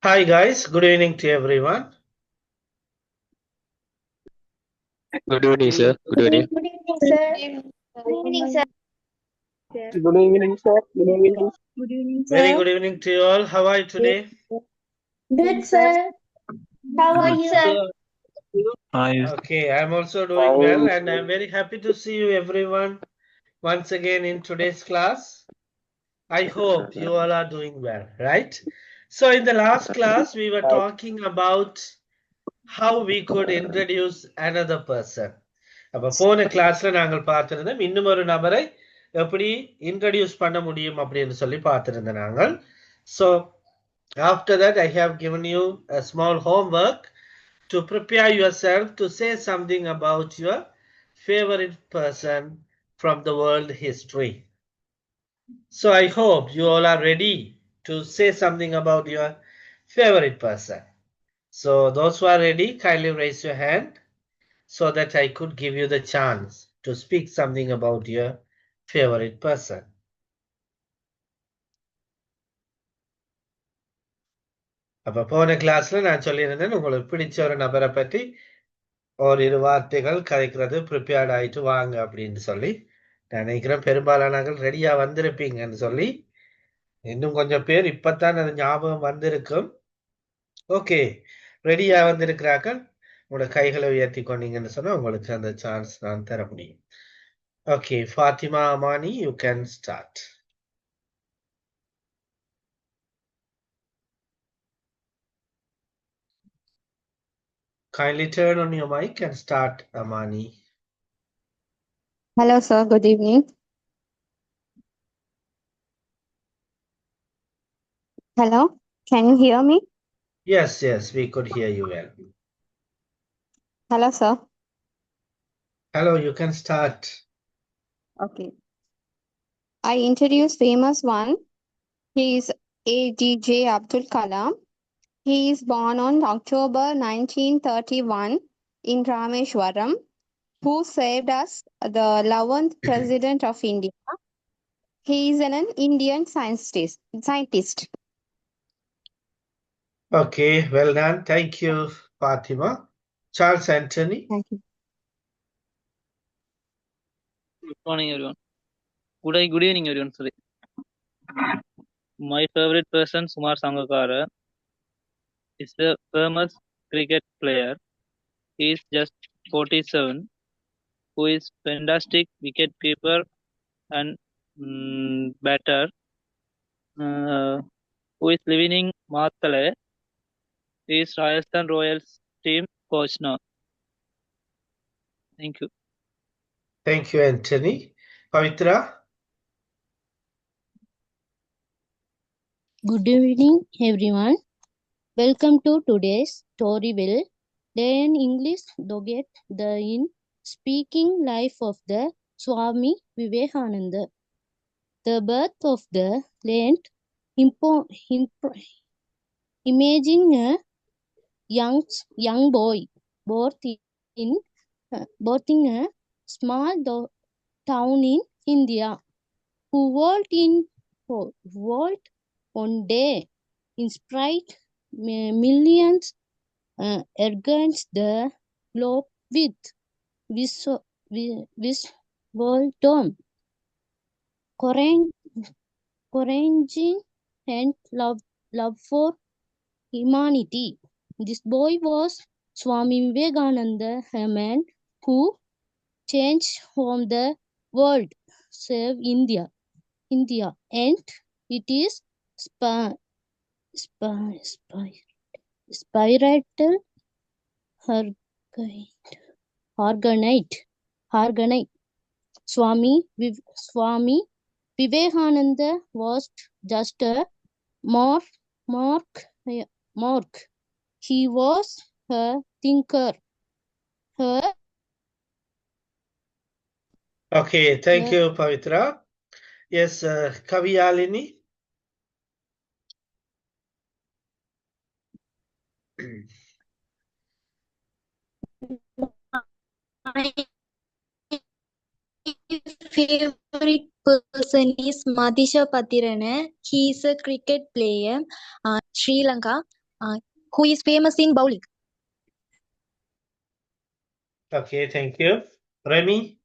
Hi guys, good evening to everyone. Good evening, sir. Good evening. Good evening, sir. Good evening, sir. Good evening, sir. Good evening. Good evening, Very sir. good evening to you all. How are you today? Good, sir. How are you, sir? Hi. Okay, I'm also doing well and I'm very happy to see you everyone once again in today's class. I hope you all are doing well, right? So in the last class, we were talking about how we could introduce another person. அப்ப போன கிளாஸ்ல நாங்கள் பார்த்திருந்தோம் இன்னும் ஒரு நபரை எப்படி introduce பண்ண முடியும் அப்படின்னு சொல்லி பார்த்திருந்தோம் நாங்கள். So after that, I have given you a small homework to prepare yourself to say something about your favorite person from the world history. So I hope you all are ready to say something about your favorite person. So those who are ready, kindly raise your hand so that I could give you the chance to speak something about your favorite person. அப்ப போன கிளாஸ்ல நான் சொல்லியிருந்தேன் உங்களுக்கு பிடிச்ச ஒரு நபரை பற்றி ஓரிரு வார்த்தைகள் கதைக்கிறது ப்ரிப்பேர்ட் ஆயிட்டு வாங்க அப்படின்னு சொல்லி நான் நினைக்கிறேன் பெரும்பாலானவர்கள் ரெடியா வந்திருப்பீங்கன்னு சொல்லி இன்னும் கொஞ்சம் பேர் இப்பத்தான் அது ஞாபகம் வந்திருக்கும். ஓகே, ரெடியா வந்திருக்கிறார்கள். உங்களோட கைகளை உயர்த்தி கொண்டீங்கன்னு சொன்னா உங்களுக்கு அந்த சான்ஸ் நான் தர முடியும். Okay, Fatima Amani, you can start. Kindly turn on your mic and start, Amani. Hello, sir. Good evening. Hello. Can you hear me? Yes, we could hear you well. Hello, sir. Hello, you can start. Okay. I introduce famous one. He is ADJ Abdul Kalam. He is born on October 1931 in Rameshwaram, who saved us the 11th President of India. He is an Indian scientist. Okay, well done. Thank you, Fatima. Charles Anthony. Thank you. Good morning, everyone. Good evening, everyone. Sorry. My favorite person, Sumar Sangakkara, is a famous cricket player. He is just 47, who is fantastic wicket keeper and batter, who is living in Matale. He is Rajasthan Royals team coach now. Thank you. Thank you, Anthony. Pavitra. Good evening, everyone. Welcome to today's story. Will learn English to get the in speaking life of the Swami Vivekananda. The birth of the land, imagine a young boy born in a small town in India, who world one day inspired millions against the globe with wisdom, courage, and love for humanity. This boy was Swami Vivekananda, a man who changed from the world, save India, and it is spiritual organite. Swami Vivekananda was just a mark. He was a thinker. Okay, thank you, Pavitra. Yes, Kaviyalini. My favorite person is Madisha Patirana. He is a cricket player, Sri Lanka. who is famous in bowling. Okay, thank you. Remy?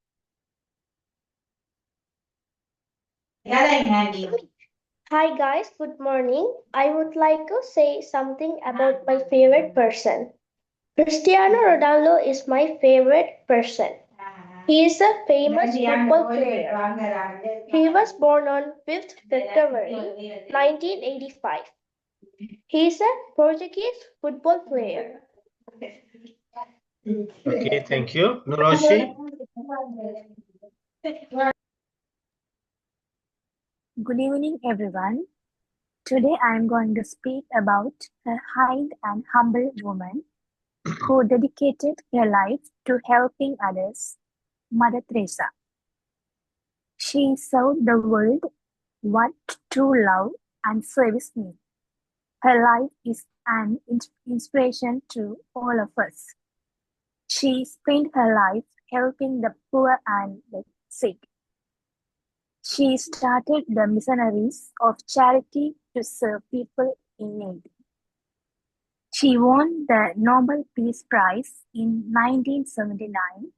Hi guys, good morning. I would like to say something about my favorite person. Cristiano Ronaldo is my favorite person. He is a famous football player. He was born on 5th February 1985. He is a Portuguese football player. Okay, thank you. Nuroshi? Good evening, everyone. Today I am going to speak about a kind and humble woman who dedicated her life to helping others, Mother Teresa. She showed the world what true love and service mean. Her life is an inspiration to all of us. She spent her life helping the poor and the sick. She started the Missionaries of Charity to serve people in need. She won the Nobel Peace Prize in 1979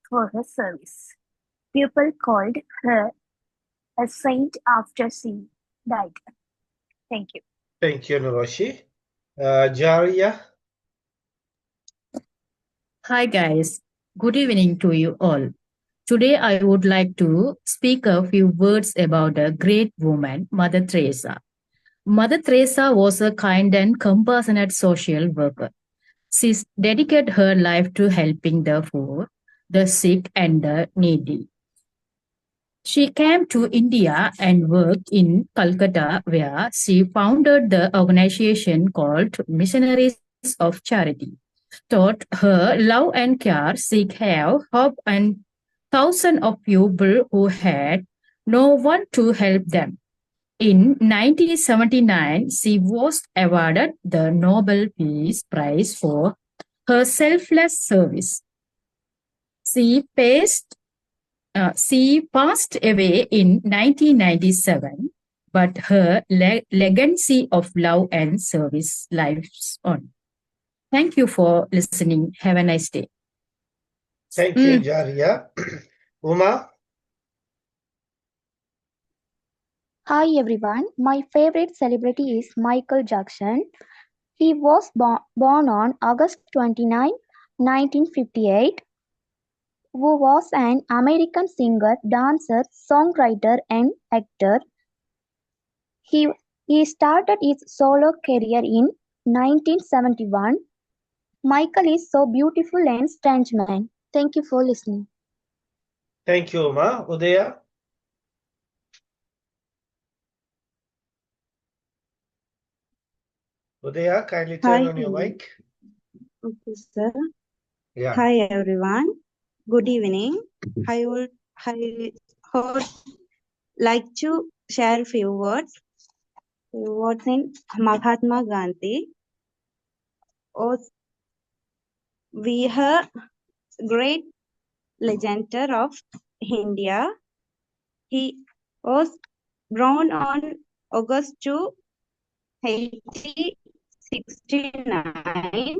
for her service. People called her a saint after she died. Thank you. Thank you, Nuroshi. Jaria? Hi guys, good evening to you all. Today I would like to speak a few words about a great woman, Mother Teresa. Mother Teresa was a kind and compassionate social worker. She dedicated her life to helping the poor, the sick, and the needy. She came to India and worked in Calcutta, where she founded the organization called Missionaries of Charity. Taught her love and care, she have hope and thousands of people who had no one to help them. In 1979, she was awarded the Nobel Peace Prize for her selfless service. She passed away in 1997, but her legacy of love and service lives on. Thank you for listening. Have a nice day. Thank you, Jaria. Uma? Hi everyone, my favorite celebrity is Michael Jackson. He was born on August 29, 1958, who was an American singer, dancer, songwriter and actor. He started his solo career in 1971. Michael is so beautiful and strange man. Thank you for listening. Thank you, Uma. Udaya? Udaya, kindly turn on your mic. Okay, sir. Yeah. Hi, everyone. Good evening. I would like to share a few words. Words in Mahatma Gandhi was a great leader of India. He was born on August 2, 1869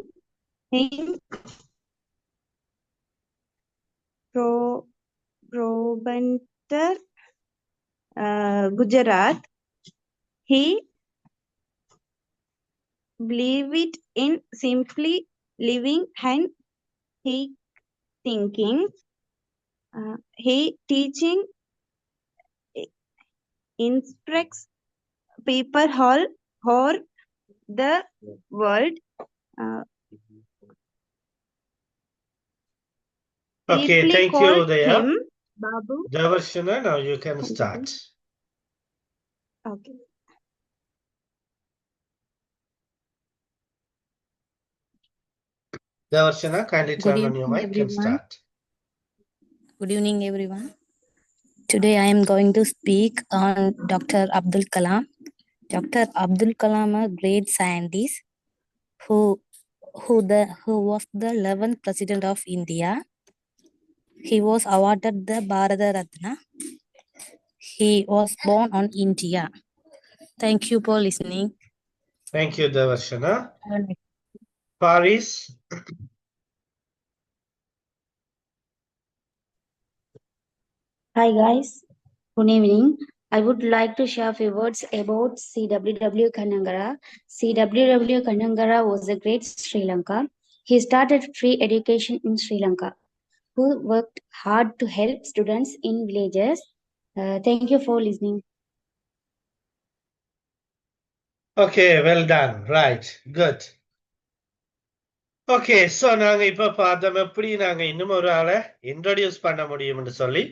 in Porbandar, Gujarat. He believed in simply living and he thinking. He teaching inspects people all over the world. Okay, People thank you, call Udaya. him Babu. Davarshana, now you can start. Okay. Davarshana, kindly Good turn on your evening, mic and everyone. start. Good evening, everyone. Today I am going to speak on Dr. Abdul Kalam. Dr. Abdul Kalam, a great scientist who was the 11th president of India. He was awarded the Bharata Ratna. He was born on India. Thank you for listening. Thank you, Davarshana. Paris. Hi guys, good evening. I would like to share a few words about CWW Kanangara. CWW Kanangara was a great Sri Lanka. He started free education in Sri Lanka, who worked hard to help students in villages. Thank you for listening. Okay, well done. Right, good. Okay, so நாங்க இப்ப பார்த்தோம் எப்படி நாங்க இன்னும் ஒரு ஆளை introduce பண்ண முடியும்னு சொல்லி,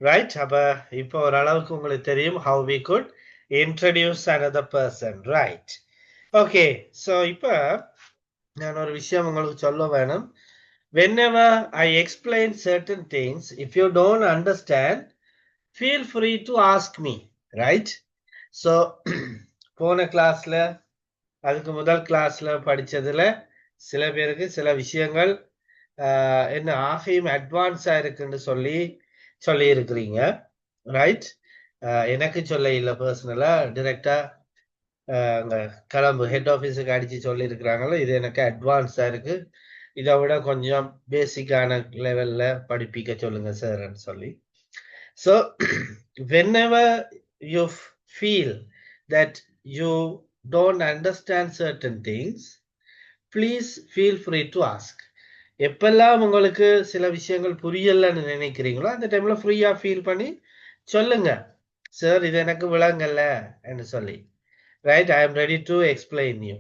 right? அப்ப இப்போ ஓரளவுக்கு உங்களுக்கு தெரியும் how we could introduce another person, right? Okay, so இப்ப நான் ஒரு விஷயம் உங்களுக்கு சொல்ல வேணும். Whenever I explain certain things, if you don't understand, feel free to ask me, right? So போன கிளாஸ்ல அதுக்கு முதல் கிளாஸ்ல படிச்சதுல சில பேருக்கு சில விஷயங்கள் என்ன ஆகையும் அட்வான்ஸா இருக்குன்னு சொல்லி இருக்கிறீங்க, ரைட்? எனக்கு சொல்ல இல்லை, பர்சனலா டிரெக்டா அங்க கிளம்பு ஹெட் ஆஃபீஸுக்கு அடிச்சு சொல்லி இருக்கிறாங்களோ, இது எனக்கு அட்வான்ஸா இருக்கு, இதை விட கொஞ்சம் பேசிக்கான லெவல்ல படிப்பிக்க சொல்லுங்க சார்ன்னு சொல்லி. So whenever you feel that you don't understand certain things, please feel free to ask. எப்பெல்லாம் உங்களுக்கு சில விஷயங்கள் புரியலன்னு நினைக்கிறீங்களோ அந்த டைம்ல ஃப்ரீயா ஃபீல் பண்ணி சொல்லுங்க, சார் இது எனக்கு விளங்கல என்று சொல்லி, right? I am ready to explain you.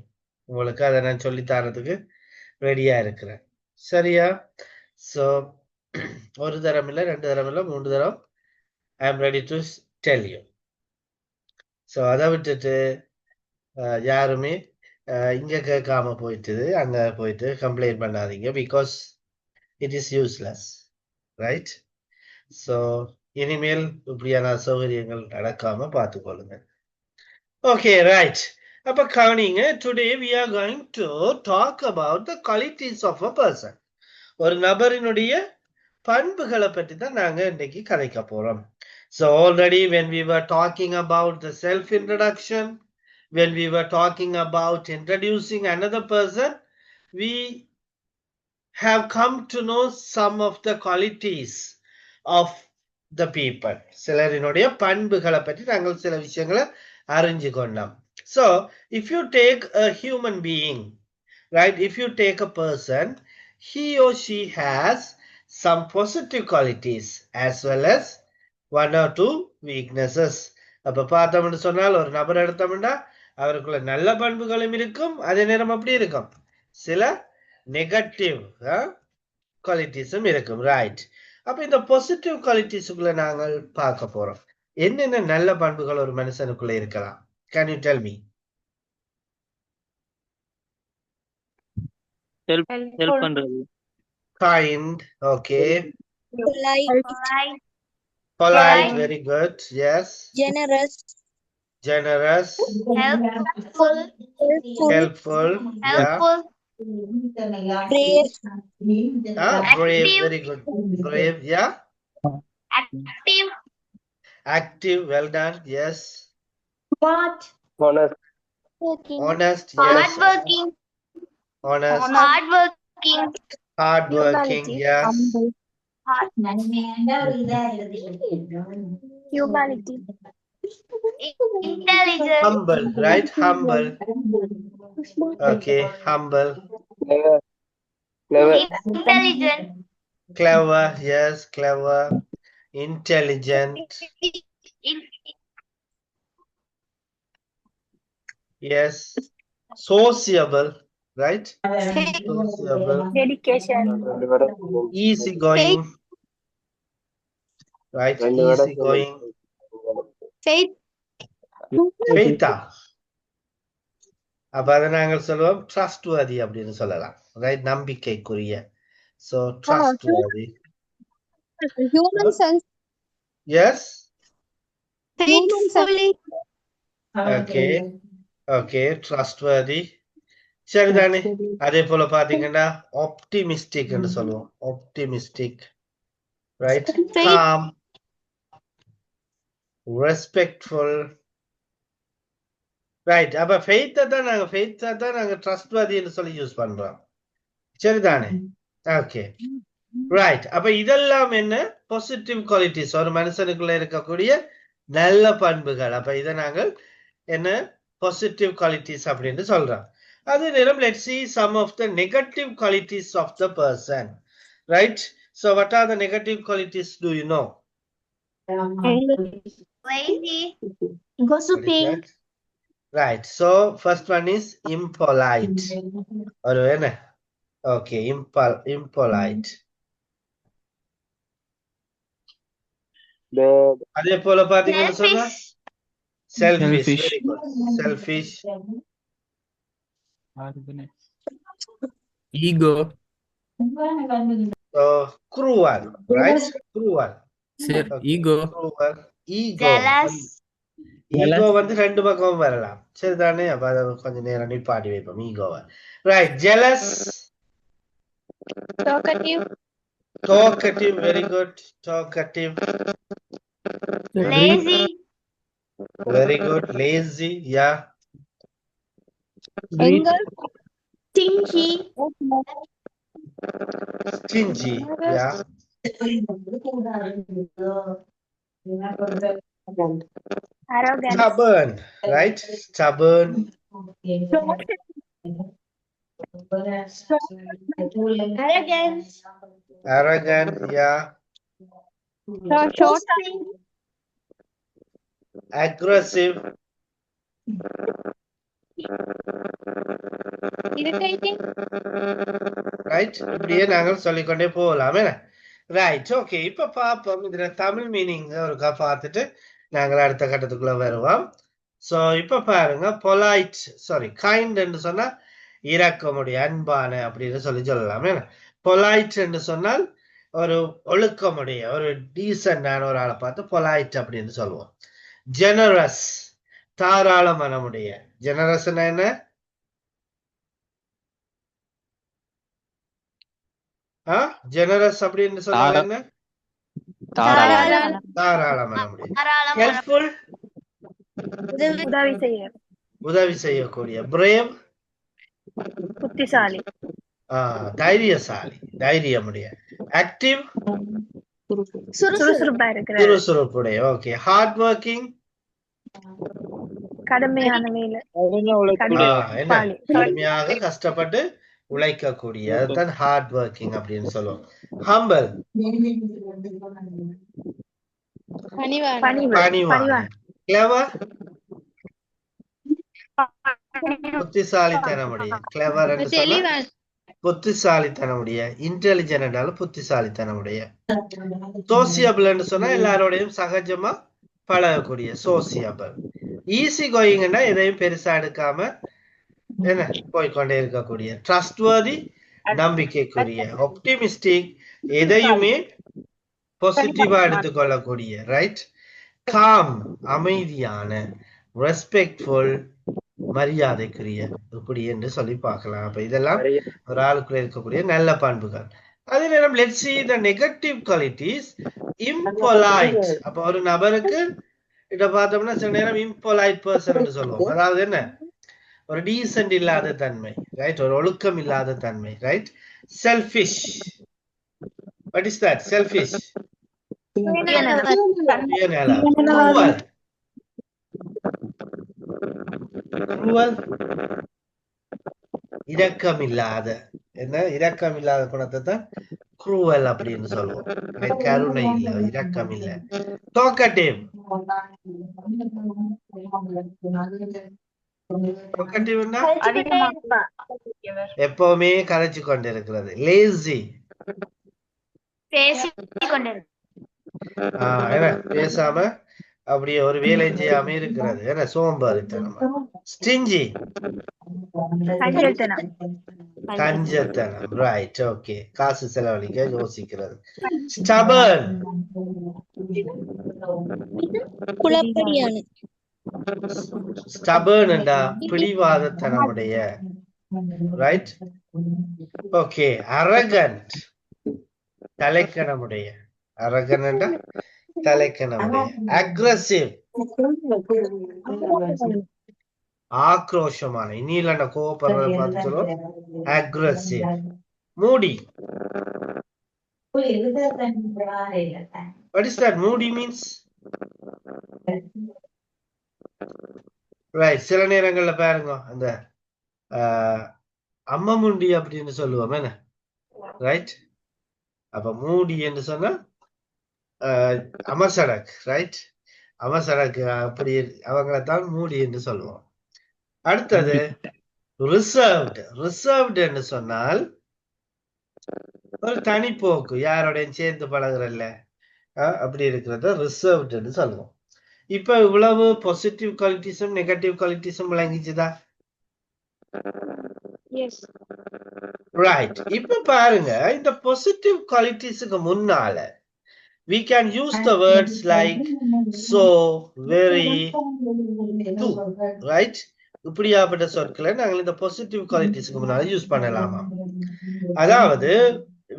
உங்களுக்கு அதை நான் சொல்லி தரதுக்கு ரெடியா இருக்கிறேன், சரியா? ஸோ ஒரு தரம் இல்லை, 2 தரம் இல்லை, 3 தரம் I am ready to tell you. So அதை விட்டுட்டு யாருமே இங்க கேட்காம போயிட்டு அங்க போயிட்டு கம்ப்ளைண்ட் பண்ணாதீங்க, because it is useless, right? So இனிமேல் இப்படியான அசௌகரியங்கள் நடக்காம பார்த்துக்கொள்ளுங்க. Okay, right. அப்ப கவனிங்க, today we are going to talk about the qualities of a person. ஒரு நபரினுடைய பண்புகளை பற்றி தான் நாங்க இன்னைக்கு கதைக்க போறோம். So already when we were talking about the self introduction, when we were talking about introducing another person, we have come to know some of the qualities of the people. சிலரினுடைய பண்புகளை பற்றி நாங்கள் சில விஷயங்களை அறிஞ்சு கொண்டோம். So if you take a human being, right, if you take a person, he or she has some positive qualities as well as 1 or 2 weaknesses. அப்ப பார்த்தோம்னு சொன்னால் ஒரு நபர் எடுத்தோம்னா அவருக்குள்ள நல்ல பண்புகளும் இருக்கும், அதே நேரம் அப்படி இருக்கும் சில நெகட்டிவ் குவாலிட்டிஸும் இருக்கும், ரைட்? அப்ப இந்த பாசிட்டிவ் குவாலிட்டிஸுக்குள்ள நாங்கள் பார்க்க போறோம். என்னென்ன நல்ல பண்புகள் ஒரு மனுஷனுக்குள்ள இருக்கலாம்? Can you tell me? Help பண்றது. Kind, okay. Polite, very good. Yes. Generous. Helpful. Yeah. Brave. Brave, very good. Brave, yeah. Active, well done. Yes. Smart. Honest. Honest, yes. Honest. Hardworking, yes. Humanity. Humble, right? Humble. Okay, humble. Clever, yes, clever. Intelligent. Yes. Sociable, right? Sociable. Dedication. Easygoing. Right? Easygoing. Faith. Faitha. அப்ப அதை நாங்கள் சொல்லுவோம் trustworthy அப்படின்னு சொல்லலாம், right? நம்பிக்கைக்குரிய. So trustworthy. Human sense. Yes. Faithfully. Okay, trustworthy. சரிதானே? அதே போல பாத்தீங்கன்னா optimistic என்று சொல்லுவோம், optimistic, right? Calm, respectful, right. அப்ப ஃபெய்த்தை தான் நாங்க ட்ரஸ்ட்வர்தின்னு சொல்லி யூஸ் பண்றோம். சரிதானே? Okay right. அப்ப இதெல்லாம் என்ன பாசிட்டிவ் குவாலிட்டிஸ், ஒரு மனுஷனுக்குள்ள இருக்கக்கூடிய நல்ல பண்புகள். அப்ப இதை நாங்கள் என்ன பாசிட்டிவ் குவாலிட்டிஸ் அப்படின்னு சொல்றோம். அதே நேரம் let's see some of the negative qualities of the person. Right? So what are the negative qualities, do you know? Lazy. What is Gossiping. that? Right. So first one is impolite. Or என்ன? Okay, impolite. அதே போல பாத்தீங்கன்னு சொன்னா selfish. Very good. Selfish. Ego. So cruel, right? Cruel. Sir, Okay. ego. Cruel. Ego. Jealous. Ego வந்து ரெண்டு பக்கமும் வரலாம். சரிதானே? அப்ப அதை கொஞ்சம் நேரம் நிப்பாட்டி வைப்போம் ஈகோவை. Right. Jealous. Talkative. Talkative. Very good. Talkative. Lazy. Very good. Lazy. Yeah. Anger. Stingy. Stingy. Yeah. Arrogant. Stubborn. Right? Stubborn. Arrogance. Arrogant. Yeah. Short. Aggressive. Irritating. Right. இப்படியே நாங்கள் சொல்லிக்கொண்டே போகலாம். ரைட். ஓகே, இப்ப பார்ப்போம் இதுல தமிழ் மீனிங் ஒருக்கா பார்த்துட்டு நாங்கள் அடுத்த கட்டத்துக்குள்ள வருவோம். சோ இப்ப பாருங்க, பொலைட், சாரி கைண்ட் என்று சொன்னா இரக்கமுடைய, அன்பான அப்படின்னு சொல்லலாம். பொலைட் என்று சொன்னால் ஒரு ஒழுக்கமுடைய, ஒரு டீசென்டான ஒரு ஆளை பார்த்து பொலைட் அப்படின்னு சொல்லுவோம். ஜெனரஸ், தாராள மனமுடைய. ஜெனரஸ் என்ன? ஜெனரஸ் அப்படின்னு சொன்னா என்ன? தாராள மனமுடைய. ஹெல்ப்ஃபுல், உதவி செய்யக்கூடிய. பிரேவ், புத்திசாலி. தைரியசாலி, தைரியமுடைய. ஆக்டிவ், சுறுசுறுப்புடைய. ஓகே. ஹார்ட் ஒர்க்கிங், கடுமையான வேலை. கடுமையாக கஷ்டப்பட்டு உழைக்கக்கூடிய, அதுதான் ஹார்ட் ஒர்க்கிங் அப்படின்னு சொல்லுவோம். ஹம்பிள், பணிவான. கிளவர், புத்திசாலித்தனமுடைய. கிளவர் என்று சொன்னா புத்திசாலித்தனமுடைய. இன்டெலிஜென்ட் என்றாலும் புத்திசாலித்தனமுடைய. சோசியபிள் என்று சொன்னா எல்லாரோடையும் சகஜமா பழகக்கூடிய, சோசியபிள். ஈஸி கோயிங்னா எதையும் பெருசா எடுக்காம என்ன போய்கொண்டே இருக்கக்கூடிய. ட்ரஸ்ட்வர்தி, நம்பிக்கைக்குரிய. ஆப்டிமிஸ்டிக், எதையுமே பாசிட்டிவா எடுத்துக்கொள்ளக்கூடிய. ரைட். காம், அமைதியான. ரெஸ்பெக்ட்ஃபுல், மரியாதைக்குரிய. இப்படி என்று சொல்லி பார்க்கலாம். அப்ப இதெல்லாம் ஒரு ஆளுக்குள்ள இருக்கக்கூடிய நல்ல பண்புகள். அதே நேரம் let's see the negative qualities. Impolite. அப்ப ஒரு நபருக்கு இத பார்த்தோம்னா சில நேரம் impolite person என்று சொல்லுவோம். அதாவது என்ன, ஒரு டீசென்ட் இல்லாத தன்மை. ரைட். ஒரு ஒழுக்கம் இல்லாத தன்மை. Right. Selfish. What is that? Selfish. Cruel. இரக்கமில்லாத. என்ன? இரக்கமில்லாத குணத்தை தான் குரூவல் அப்படின்னு சொல்லுவோம். கருணை இல்ல, இரக்கம் இல்ல. டாக்கட்டிவ். எப்பவுமே கரைச்சு கொண்டு இருக்கிறது. லேசி, பேசாம அப்படியே ஒரு வேலை செய்யாம இருக்கிறது. ஏன்னா சோம்பேறித்தனம். ஸ்டிஞ்சி, கஞ்சத்தனம். ரைட். ஓகே. காசு செலவழிக்க யோசிக்கிறது. ஸ்டபர்ன், குழப்படியான. ஸ்டபர்ன் என்றா பிடிவாதத்தனமுடைய. ரைட். ஓகே. அரகன்ட், தலைக்கணமுடைய. அரகன் என்றா தலைக்கணமுடைய. அக்ரெசிவ், ஆக்ரோஷமான. இனி இல்ல கோவப்படுறத பார்த்து சொல்லுவோம் aggressive. Moody. What is that? Moody means? Right. சில நேரங்கள்ல பாருங்க அந்த அம்மமுண்டி அப்படின்னு சொல்லுவோம் என்ன, ரைட்? அப்ப மூடி என்று சொன்னா அமசடக், ரைட்? அமசடக் அப்படி அவங்களைத்தான் மூடி என்று சொல்லுவோம். அடுத்தது ரிசர்வ்டு. ரிசர்வ்டு என்று சொன்னால் ஒரு தனிப்போக்கு, யாரோடையும் சேர்ந்து பழகுறல்ல அப்படி இருக்கிறத ரிசர்வ்டுன்னு சொல்லுவோம். இப்ப இவ்வளவு பாசிட்டிவ் குவாலிட்டிஸும் நெகட்டிவ் குவாலிட்டிஸும் விளங்கிச்சுதா? ரைட். இப்ப பாருங்க, இந்த பாசிட்டிவ் குவாலிட்டிஸுக்கு முன்னால we can use the words like so, very, to, right? இப்படியாப்பட்ட சொற்களை நாங்கள் இந்த பாசிட்டிவ் குவாலிட்டிஸ்க்கு முன்னால யூஸ் பண்ணலாமா? அதாவது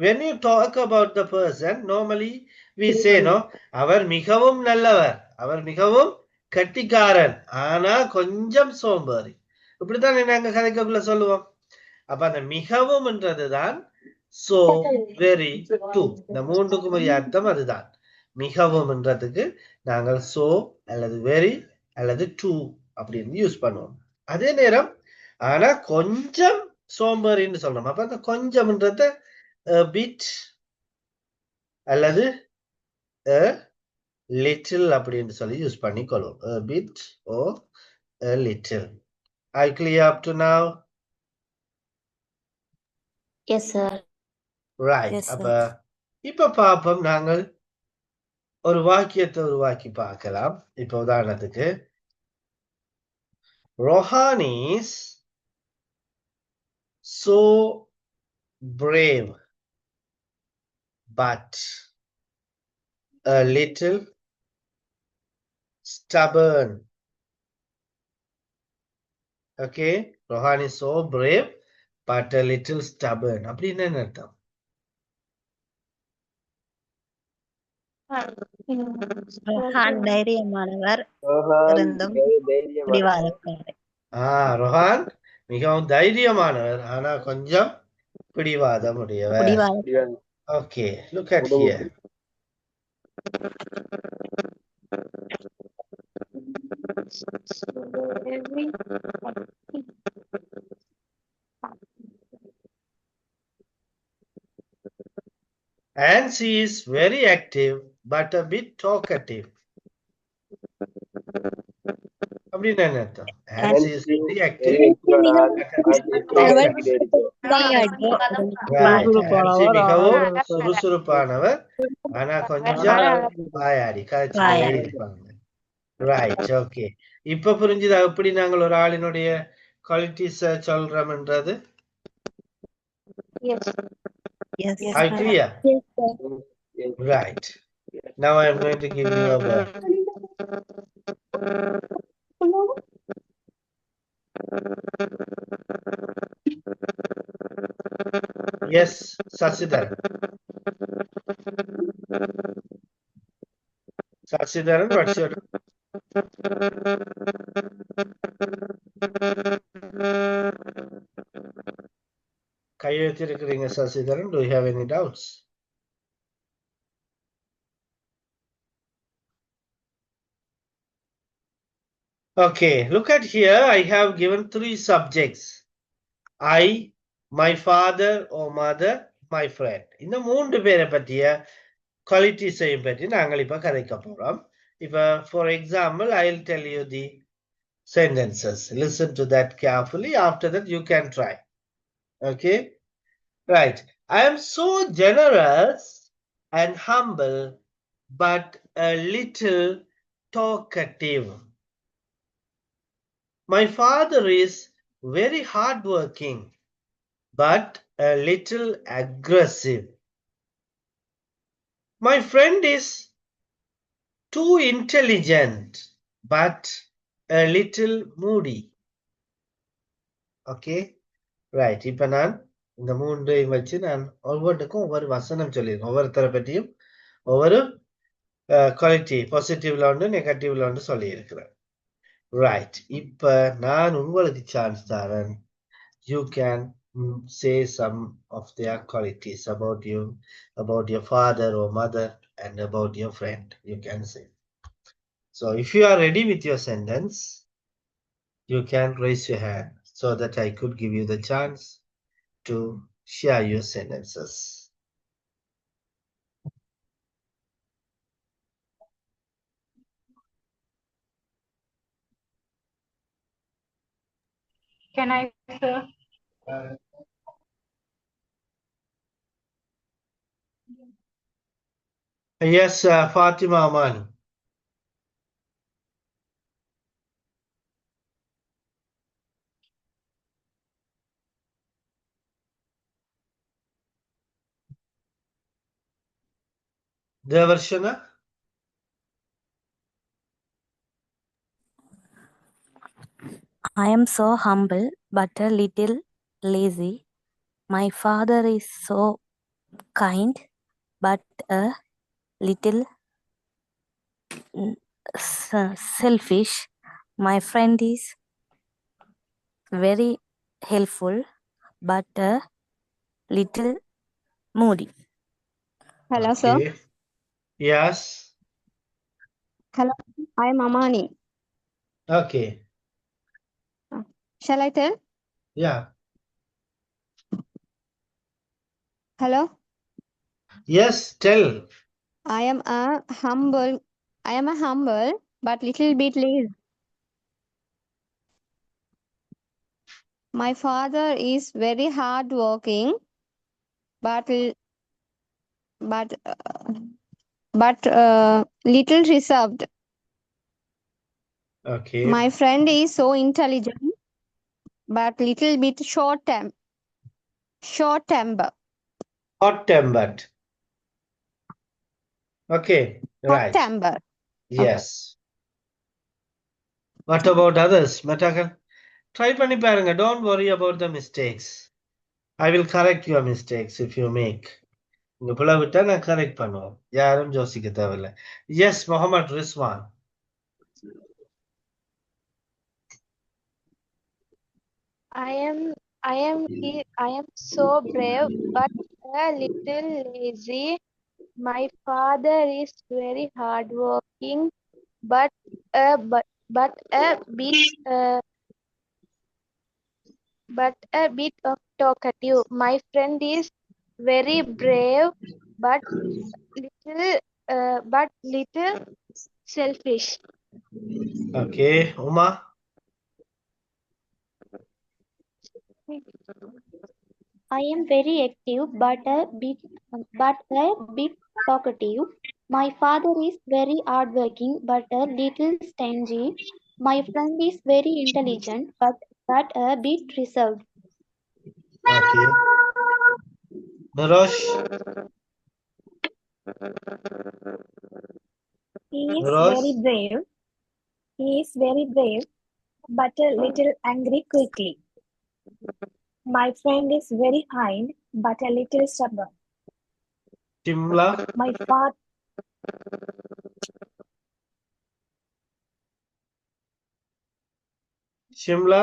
when you talk about the person, normally we say no, அவர் மிகவும் நல்லவர், அவர் மிகவும் கட்டிக்காரன், ஆனா கொஞ்சம் சோம்பேறி, இப்படித்தான் நாங்க கதைக்குள்ள சொல்லுவோம். அப்ப அந்த மிகவும் என்றதுதான் so, very, to. இந்த மூன்றுக்கும் ஒரு அர்த்தம் அதுதான். மிகவும் என்றதுக்கு நாங்கள் so அல்லது very அல்லது to அப்படின்னு யூஸ் பண்ணுவோம். அதே நேரம் ஆனா கொஞ்சம் சோம்பேறின்னு சொல்றோம். அப்ப அந்த கொஞ்சம்ன்றத a bit அல்லது a little அப்படின்னு சொல்லி use பண்ணிக்கொள்வோம். a bit or a little. Are you clear up to now? Yes, sir. Right. Yes, sir. அப்ப இப்ப பாப்போம், நாங்கள் ஒரு வாக்கியத்தை உருவாக்கி பார்க்கலாம். இப்ப உதாரணத்துக்கு Rohan is so brave but a little stubborn. Okay, Rohan is so brave but a little stubborn. அப்படின்னு என்ன அர்த்தம்? ரோஹான் தைரியமானவர் இருந்தும் பிடிவாதக்காரர். ரோஹான் மிகவும் தைரியமானவர் ஆனா கொஞ்சம் பிடிவாதம் உடையவர். Okay, look at here. And she is very active but a bit talkative. அப்படின்னு என்ன அர்த்தம்? And she is very active but a bit talkative. மிகவும் சுறுசுறுப்பானவர் ஆனா கொஞ்சம் வாயாடி கதைச்சுட்டே இருப்பாங்க. ரைட். ஓகே, இப்ப புரிஞ்சுதா எப்படி நாங்கள் ஒரு ஆளினுடைய qualities சொல்றோம்ன்றது? Yes. Are you clear? Yes, sir. Right. Now I am going to give you a word. Yes, Sasidharan. Sasidharan, what's your... கையை வச்சிருக்கிறீங்க Sasitharan. Do you have any doubts? Okay, look at here. I have given 3 subjects. I, my father or mother, my friend. இந்த 3 பேரை பற்றிய குவாலிட்டிஸையும் பற்றி நாங்கள் இப்ப கதைக்க போறோம். இப்ப for example, I'll tell you the sentences. Listen to that carefully. After that, you can try. Okay? Right. I am so generous and humble, but a little talkative. My father is very hardworking, but a little aggressive. My friend is too intelligent, but a little moody. Okay? Right. இப்ப நான் இந்த 3ஐயும் வச்சு நான் ஒவ்வொன்றுக்கும் ஒவ்வொரு வசனம் சொல்லியிருக்கேன். ஒவ்வொருத்தரை பற்றியும் ஒவ்வொரு குவாலிட்டி, பாசிட்டிவ்ல ஒன்று நெகட்டிவ்ல ஒன்று சொல்லி இருக்கிறேன். Right. இப்ப நான் உங்களுக்கு chance தரேன். You can say some of their qualities about you, about your father or mother, and about your friend. You can say. So if you are ready with your sentence, you can raise your hand so that I could give you the chance to share your sentences. Can I, sir? Yes, Fatima Aman. Devarshana? I am so humble but a little lazy. My father is so kind but a little selfish. My friend is very helpful but a little moody. Hello, sir. Okay. Yes. Hello, I am Amani. Okay. Shall I tell? Yeah. Hello, Yes, tell. I am a humble but little bit lazy. My father is very hardworking but but little reserved. Okay. My friend is so intelligent but little bit short-tempered. Hot-tempered. Okay. Right. Hot-tempered. Yes. What about others? Matakan? Try பண்ணி பாருங்க. Don't worry about the mistakes. I will correct your mistakes if you make. உங்க பிள்ளை விட்டா நான் correct பண்ணுவோம். யாரும் யோசிக்க தேவையில்லை. Yes, Muhammad Rizwan. I am so brave but a little lazy. My father is very hardworking but a bit of talkative. My friend is very brave but little selfish. Okay. Uma? I am very active but a bit talkative. My father is very hardworking but a little stingy. My friend is very intelligent but a bit reserved. Okay. Nirosh? He is Nirosh? very brave. He is very brave, but a little angry quickly. My friend is very kind, but a little stubborn. Shimla? My father. Shimla?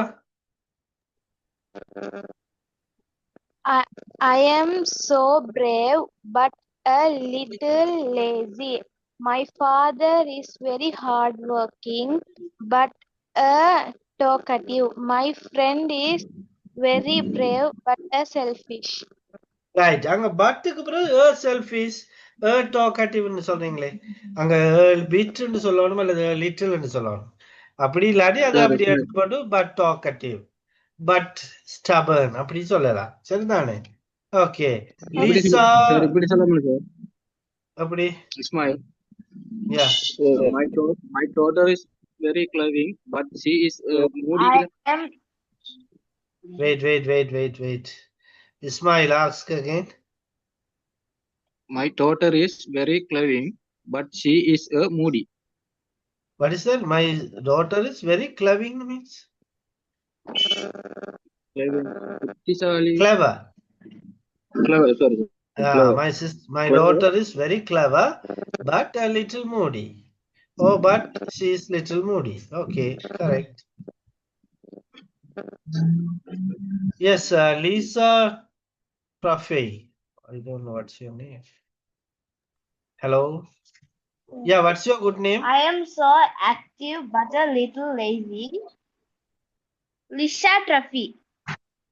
I am so brave but a little lazy. My father is very hardworking but a talkative. My friend is very brave but a selfish. Right அங்க பட்டுக்கு பிறகு selfish டாக்கட்டிவ்னு சொல்றீங்களே அங்க பிட்னு சொல்லணும் அல்லது லிட்டில்னு சொல்லணும் அப்படி இல்லாட்டி அது அப்படி எடுக்கப்பட்டு பட் டாக்கட்டிவ் பட் ஸ்டபர்ன் அப்படி சொல்லலாம் சரிதானே ஓகே லிசா இப்படி சொல்ல முடியும் அப்படி Ismail. Yeah. My daughter is very clever, but she is moody. Wait. Ismail, ask again. My daughter is very clever, but she is moody. What is that? My daughter is very clever means? Clever. Clever, sorry. Yeah, my daughter is very clever, but a little moody. Oh, but she is little moody. Okay, correct. Yes, Lisa Prafe. I don't know what's your name. Hello. Yeah, what's your good name? I am so active but a little lazy. Lisha Trafi.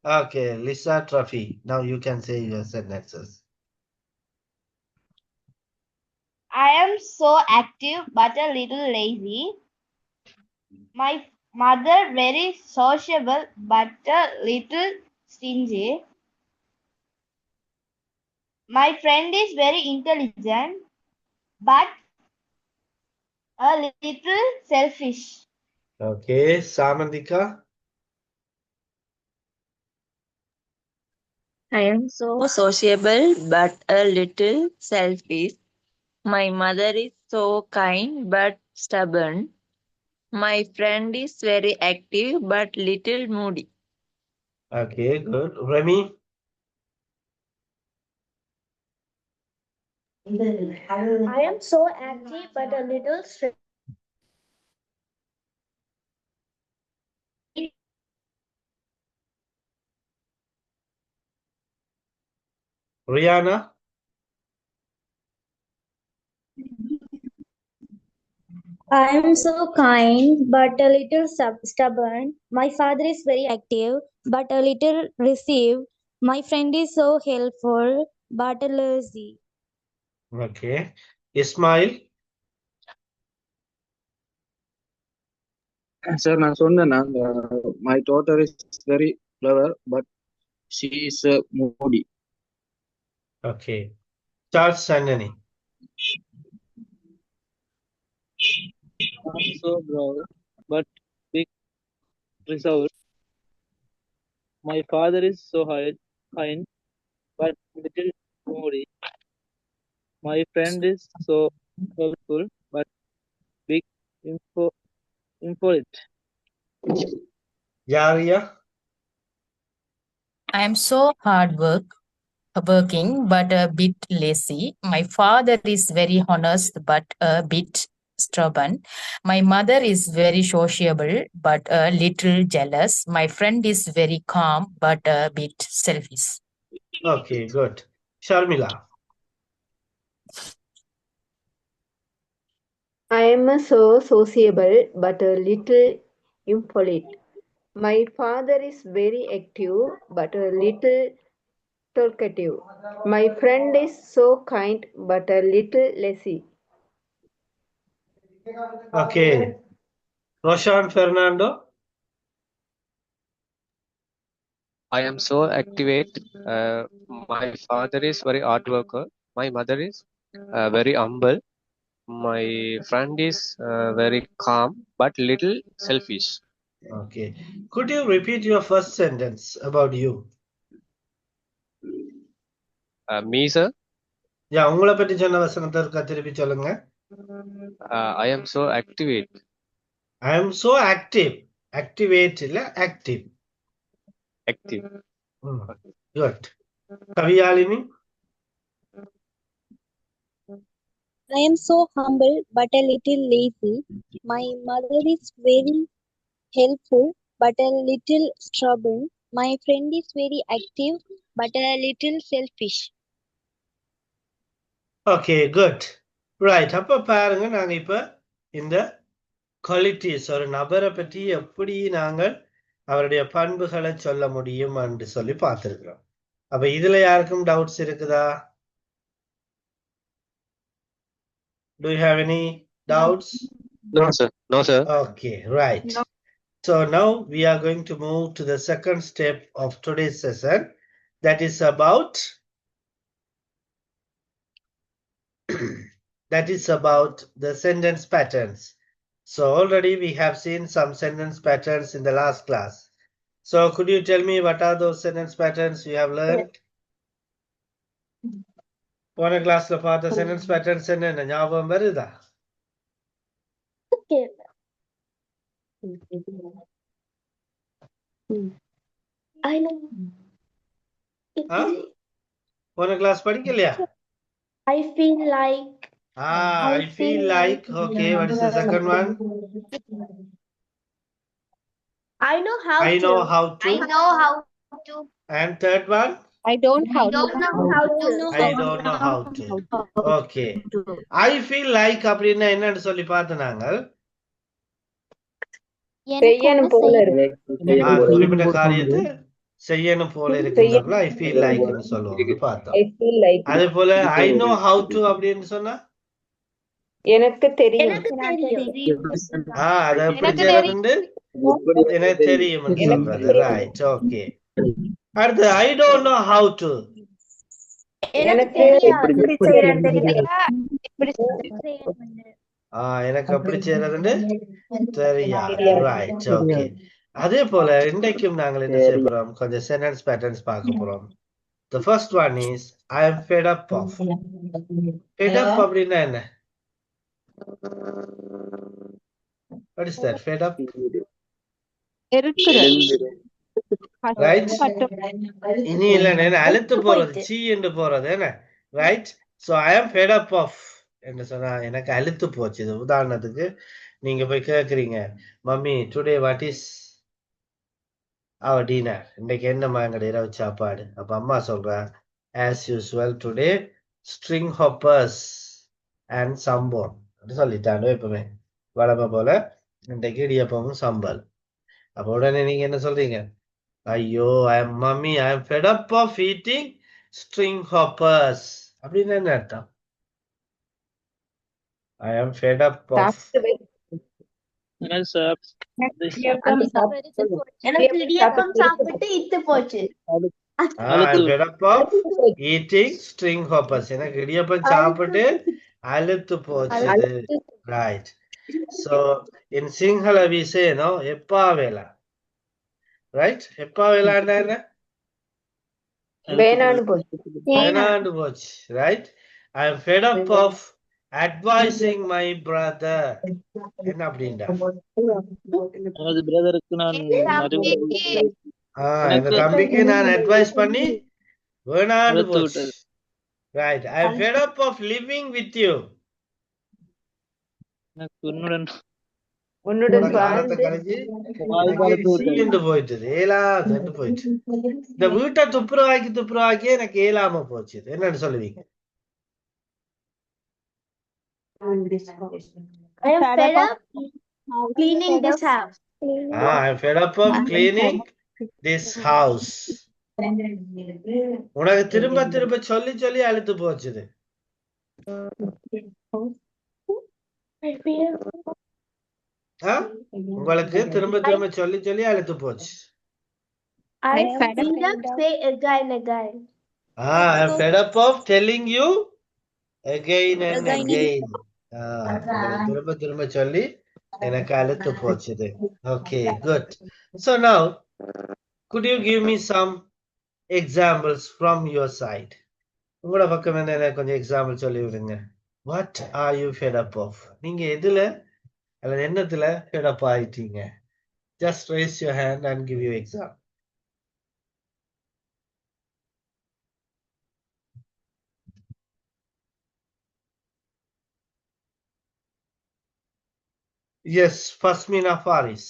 Okay, Lisa Trafi. Now you can say your sentences. I am so active but a little lazy. My mother very sociable but a little stingy. My friend is very intelligent but a little selfish. Okay, Samandika. I am so sociable but a little selfish. My mother is so kind but stubborn. My friend is very active but little moody. Okay, good. Remy. I am so active but a little stressed. Rihanna. I am so kind but a little stubborn. My father is very active but a little receive. My friend is so helpful but a lazy. Okay. Ismail. Sir, நான் சொன்னேன்னா my daughter is very clever, but she is moody. Okay. Charles Sannani. I'm so broad, but big reserved. My father is so kind, but little moody. My friend is so helpful, but big impolite. Yaria. I am so working but a bit lazy. My father is very honest but a bit stubborn. My mother is very sociable but a little jealous. My friend is very calm but a bit selfish. Okay, good. Sharmila. I am so sociable but a little impolite. My father is very active but a little talkative. My friend is so kind but a little lazy. Okay. Roshan Fernando. I am so activate. My father is very hard worker. My mother is very humble. My friend is very calm but little selfish. Okay. Could you repeat your first sentence about you? Me, sir, Yeah, உங்களை பற்றி சொன்ன வசனத்தை இருக்கா திருப்பி சொல்லுங்க. I am so activate. I am so active. Activate இல்ல active. Active. Good. Kaviyalini. I am so humble but a little lazy. My mother is very helpful but a little stubborn. My friend is very active but a little selfish. Okay, good. Right. அப்ப பாருங்க நாங்க இப்ப இந்த qualities ஒரு நபரை பற்றி எப்படி நாங்கள் அவருடைய பண்புகளை சொல்ல முடியும் என்று சொல்லி பார்த்திருக்கிறோம். அப்ப இதுல யாருக்கும் டவுட்ஸ் இருக்குதா? Do you have any doubts? No, sir. No, sir. Okay, right. No. So now we are going to move to the second step of today's session. That is about the sentence patterns. So already we have seen some sentence patterns in the last class. So could you tell me what are those sentence patterns you have learned? போன கிளாஸ்ல பார்த்த sentence patterns என்ன ஞாபகம் வருதா? Okay. I know. போன class படிக்கலையா? I feel like I feel like. Okay, what is the second one? I know how I to. know how I to. know how to. And third one? I don't I have don't know How how to. to. I don't know how to. Okay. I feel like அப்படின்னா என்னன்னு சொல்லி பார்த்து நாங்கள் எனக்கு ஒண்ணு செய்யணும் போல செய்ய இருக்கு குறிப்பிட்ட காரியத்தை செய்யணும் போல இருக்கின்றப்பல I feel like ன்னு சொல்லுவாங்க பார்த்தோம். I feel like அதே போல I know how to அப்படின்னு சொன்னா எனக்கு தெரியும் எனக்கு தெரியும். அதை எப்படி எனக்கு செய்யறதுன்னு எனக்கு தெரியும்னு சொல்றது. Right, okay. அடுத்து I don't know how to. எனக்கு எப்படி செய்யறது தெரியாது எனக்கு எப்படி செய்யறதுன்னு தெரியாது. Right, okay. அதே போல இன்றைக்கும் நாங்கள் என்ன செய்ய போறோம், கொஞ்சம் சென்டென்ஸ் பேட்டர்ன்ஸ் பார்க்க போறோம். The first one is I am fed up of. Fed up அப்படின்னா என்ன? What is that? Fed up? Right? இனி இல்ல அழுத்து போறது, சீ என்று போறது என்ன? Right? So I am fed up of என்று சொன்னா எனக்கு அழுத்து போச்சு. இது உதாரணத்துக்கு நீங்க போய் கேக்குறீங்க, mummy today what is our dinner? இன்னைக்கு என்னம்மா எங்கட இரவு சாப்பாடு? அப்ப அம்மா சொல்றா, as usual today string hoppers and sambal சொல்லிட்டாங்க. எப்பவுமே வளமை போல இன்றைக்கு இடியப்பமும் சம்பல். அப்ப உடனே நீங்க என்ன சொல்றீங்க, ஐயோ mummy I am fed up of eating string hoppers அப்படின்னு என்ன அர்த்தம்? I am fed up of. எனக்கு இடியாப்பம் சாப்பிட்டு இத்து போச்சு. I am fed up of eating string hoppers. எனக்கு இடியப்பம் சாப்பிட்டு அழுத்து போச்சுது. Right. So in Sinhala we say no எப்பா வேலா. Right? எப்பா வேலான்னா என்ன? வேணாண்டு போச்சு. Right? I am fed up of advising my brother. என்ன அப்படின்டா? எங்க தம்பிக்கு நான் அட்வைஸ் பண்ணி வேணாண்டு போச்சு. Right. I am fed up of living with you. போயிட்டு ஏலாதுன்னு போயிட்டு இந்த வீட்டை துப்புரவாக்கி எனக்கு ஏலாம போச்சு. என்னன்னு சொல்லுவீங்க? I am fed up cleaning this house. I am fed up of cleaning this house. உனக்கு திரும்ப திரும்ப சொல்லி சொல்லி அழுத்து போச்சுது. உங்களுக்கு திரும்ப திரும்ப சொல்லி சொல்லி அழுத்து போச்சு. I am fed up say again. I am fed up of telling you again and again. திரும்ப திரும்ப சொல்லி எனக்கு அழுத்து போச்சுது. Okay, good. So now could you give me some examples from your side? உங்களோட பக்கம் என்ன கொஞ்சம் எக்ஸாம்பிள் சொல்லி விடுங்க. What are you fed up of? நீங்க எதுல அல்லது என்னத்துல fed up ஆயிட்டீங்க? Just raise your hand and give you example. Yes, Fasmina Faris.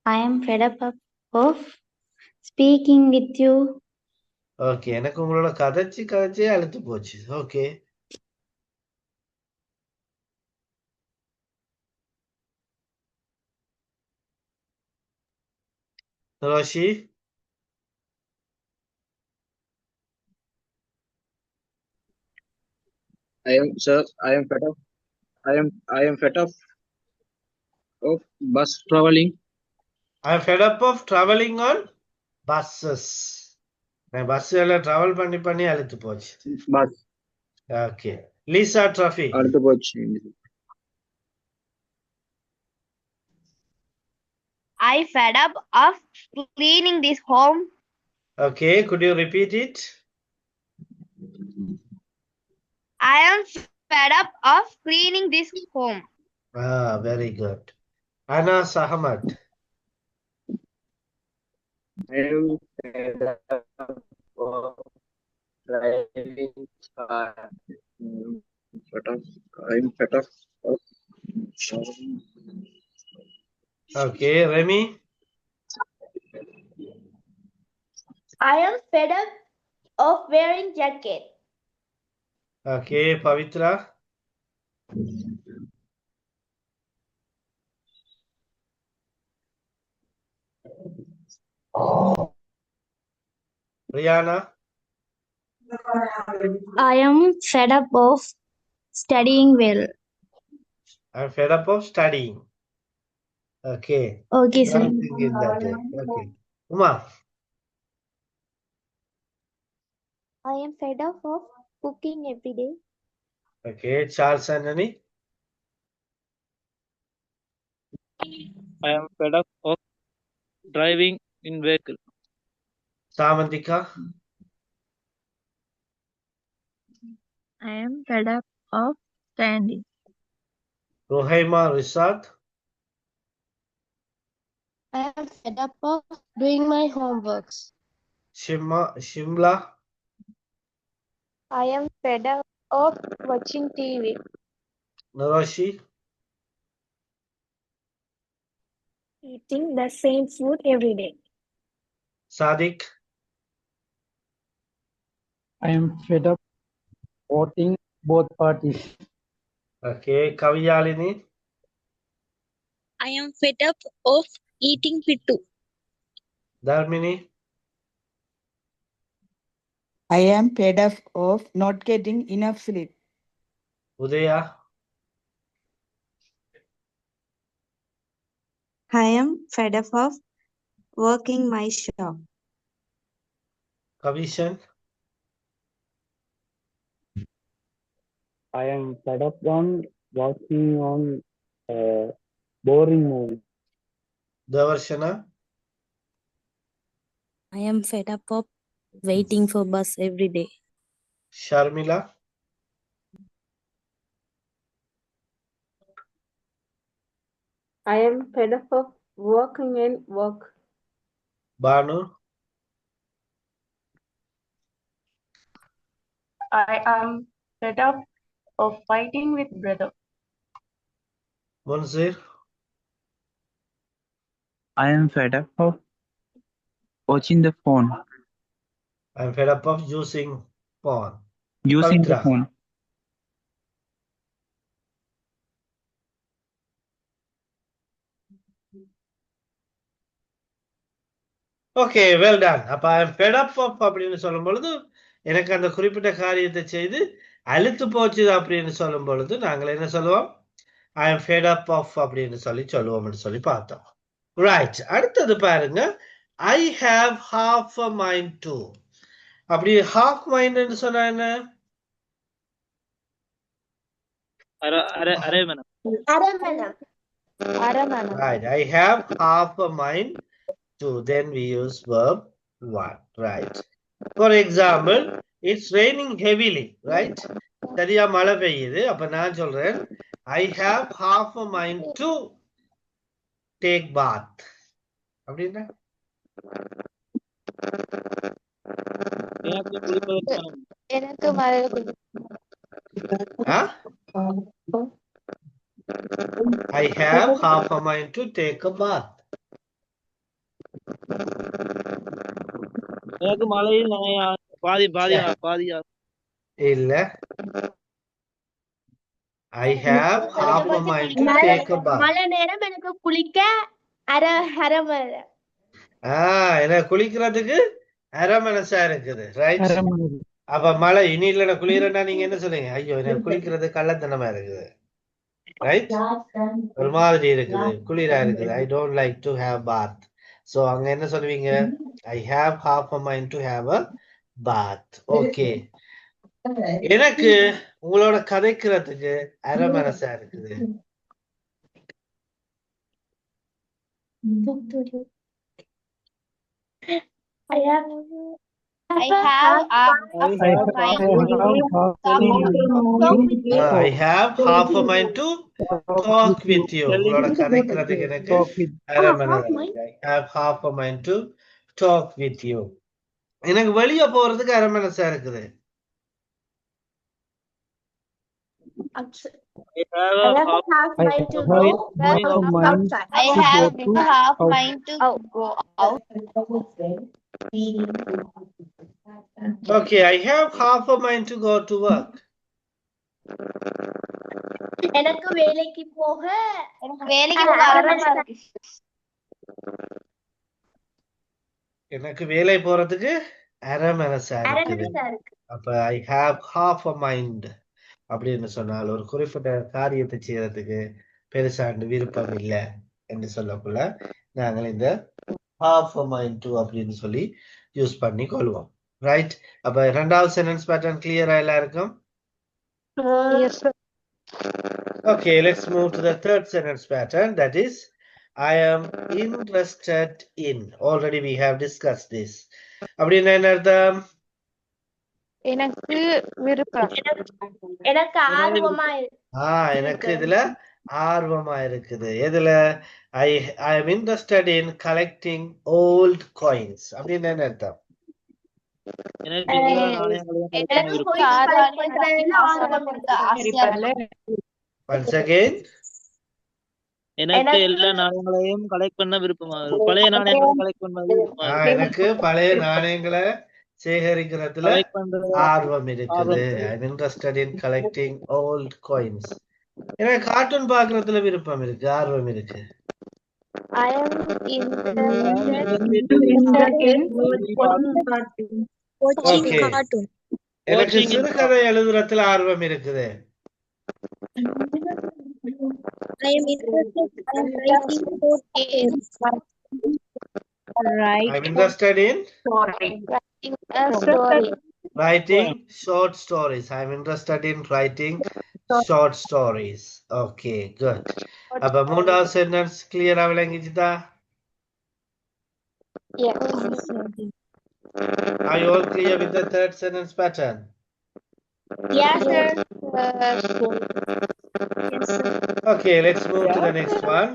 I am fed up of speaking with you. Okay, எனக்கு உங்களோட கதைச்சு அழுத்து போச்சு. Okay. Roshi? I am fed up. I am fed up of bus traveling. I am fed up of traveling on buses. நான் பஸ்ல travel பண்ணி அழுத்து போச்சு. Bus. Okay. Lisa Trophy. அழுத்து போச்சு. I fed up of cleaning this home. Okay, could you repeat it? I am fed up of cleaning this home. Very good. Anas Ahmad. I am fed up of driving I'm fed up of showering. Okay, Remy. I am fed up of wearing jacket. Okay, Pavitra. Rihanna. I am fed up of studying well. I'm fed up of studying. Okay. Okay, sir. Something in that way. Okay. Uma. I am fed up of cooking every day. Okay. Charles Anthony. I am fed up of driving in vehicle. Samantika. I am fed up of standing. Rohaima Rishad. I am fed up of doing my homeworks. Shimla. I am fed up of watching TV. Naroshi. Eating the same food every day. Sadiq. I am fed up voting both parties. Okay. Kaviyalini. I am fed up of eating pittu. Dharmini. I am fed up of not getting enough sleep. Udaya. I am fed up of working my shop. Kavishan. I am fed up on watching on boring movie. Davarshana. I am fed up of waiting for bus every day. Sharmila. I am fed up of working and work. Banu. I am fed up of fighting with brother. Munzir. I am fed up of watching the phone. I'm fed up of using phone. Using the Pavitra. phone. Okay well done. அப்ப I'm fed up of அப்படின்னு சொல்லும் பொழுது எனக்கு அந்த குறிப்பிட்ட காரியத்தை செய்து அழுத்து போச்சு அப்படின்னு சொல்லும் பொழுது நாங்கள் என்ன சொல்லுவோம்? I am fed up of அப்படின்னு சொல்லுவோம்னு சொல்லி பார்த்தோம். ரைட். அடுத்தது பாருங்க. I have half a mind to. அப்படி ஹாஃப் மைண்ட் சொன்னா என்ன? அரைமனம். Right. I have half a mind to. Then we use verb one. Right. For example, it's raining heavily. Right. சரியா மழை பெய்யுது. அப்ப நான் சொல்றேன் I have half a mind to take bath. அப்படின்னா எனக்கு மழை I have half a mind to take a bath. எனக்கு மழையில் நனையா பாதியா இல்ல. I have half a mind to take a bath. மழை நேரம் எனக்கு குளிக்க அரை மழை. எனக்கு குளிக்கிறதுக்கு அரை மனசா இருக்குது. ரைட். அப்ப மழை இனி இல்ல குளிரன்னா நீங்க என்ன சொல்லுங்க? ஐயோ எனக்கு குளிக்கிறது கள்ளத்தனமா இருக்குது. ரைட். ஒரு மாதிரி இருக்குது, குளிரா இருக்குது. I don't like to have bath. So அங்க என்ன சொல்லுவீங்க? I have half a mind to have a bath. Okay. எனக்கு உங்களோட கதைக்கிறதுக்கு அரை மனசா இருக்குது. I have half a mind to talk with you. உங்களோட கதைக்கிறதுக்கு எனக்கு அரை மனசா இருக்கு. I have half a mind to talk with you. எனக்கு வெளிய போறதுக்கு அரை மனசா இருக்குது. I have I a have half a half I mind to have go half a mind outside. I to have go to half out. mind to go out. Okay, I have half a mind to go to work. எனக்கு வேலைக்கு போக வேலைக்கு போக அரை ஆரம்பிச்சா மனசா எனக்கு வேலை போறதுக்கு அரை மனசா அரை இருக்குது. மனசா இருக்கு. அப்ப I have half a mind அப்படின்னு சொன்னால் ஒரு குறிப்பிட்ட காரியத்தை செய்யறதுக்கு பெருசாண்டு விருப்பம் இல்லை என்று சொல்லக்குள்ள நாங்கள் இந்த half a mind to அப்படின்னு சொல்லி யூஸ் பண்ணி கொள்வோம். ரைட்? அப்ப இரண்டாவது சென்டென்ஸ் பேட்டர்ன் கிளியரா எல்லாருக்கும்? Yes, sir. Okay, let's move to the third sentence pattern, that is I am interested in. Already we have discussed this. அப்படின்னா என்ன அர்த்தம்? எனக்கு விருப்பம். எனக்கு ஆர்வமா இருக்கு. எனக்கு இதுல ஆர்வமா இருக்குது. எதுல? I am interested in collecting old coins. அப்படின்னு என்ன அர்த்தம்? எனக்கு எல்லா நாணயங்களையும் collect பண்ண எனக்கு விருப்பம். coins collect பண்றதுல ஆர்வம் இருக்கு. Once again. எனக்கு எல்லா நாணயங்களையும் கலெக்ட் பண்ண விருப்பமா இருக்கு. பழைய நாணயங்களை கலெக்ட் பண்ண விருப்பமா இருக்கு. எனக்கு பழைய நாணயங்களை சேகரிக்கிறதுல கலெக்ட் பண்றது ஆர்வம் இருக்குது. I am interested in collecting old coins. எனக்கு கார்ட்டூன் பார்க்கறதுல விருப்பம் இருக்கு, ஆர்வம் இருக்கு. I am interested Okay. எனக்கு சிறுகதை எழுதுறதுல ஆர்வம் இருக்குது. I am interested in writing short stories. I'm interested in writing short stories. I'm interested in writing short stories. Okay, good. அப்ப மூன்றாவது சென்டென்ஸ் கிளியரா விளங்கிச்சுதா? Yes. Are you all clear with the third sentence pattern? Yes, sir. Okay, let's move to the next one.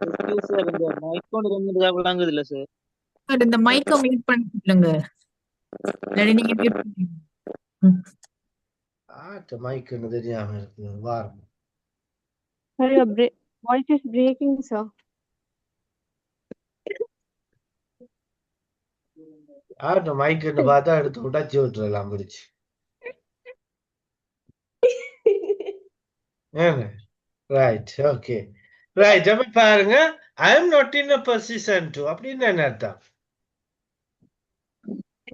Excuse sir, இந்த mic கொண்டு கொஞ்சம் விளங்குது இல்ல sir? இந்த மைக்க மியூட் பண்ணி சொல்லுங்க. இல்லாட்டி நீங்க மியூட் பண்ணுங்க. மைக்னு தெரியாம இருக்கு. வாரம். Sorry, your voice is breaking, sir. மைக்னு பார்த்தா எடுத்து உடைச்சு விட்டுறலாம் பிடிச்சு. Right, okay. ரைட், அப்ப பாருங்க, I am not in a position to அப்படின்னு என்ன அர்த்தம்?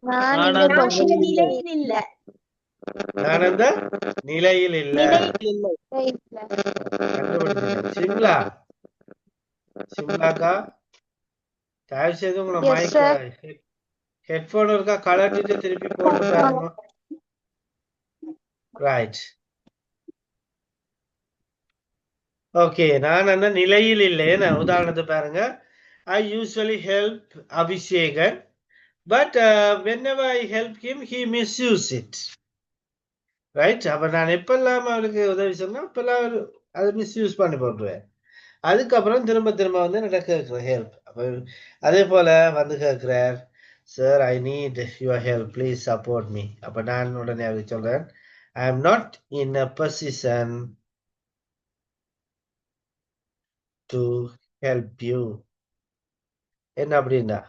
நான் இந்த நிலையில் இல்ல. நான் அந்த நிலையில் இல்ல. சிம்லா, சிம்லாக்கா தயவு செய்து உங்களை மைக் ஹெட்போன் இருக்கா கலட்டிட்டு திருப்பி போட்டு பாருங்க. Right, okay. நான் அந்த நிலையில் இல்லைன்னு உதாரணத்துக்கு பாருங்க. I usually help Abhishekan, but whenever I help him, he misuse it. Right? அப்ப நான் எப்பெல்லாம் அவருக்கு உதவி சொன்னா அப்பெல்லாம் அதை மிஸ்யூஸ் பண்ணி போட்டுருவேன். அதுக்கப்புறம் திரும்ப திரும்ப வந்து எனக்கு கேட்குறேன் ஹெல்ப். அப்ப அதே போல வந்து கேட்கிறார், sir I need your help, please support me. அப்ப நான் உடனே அவருக்கு சொல்றேன், ஐ am not in a position to help you. என்ன அப்படின்னா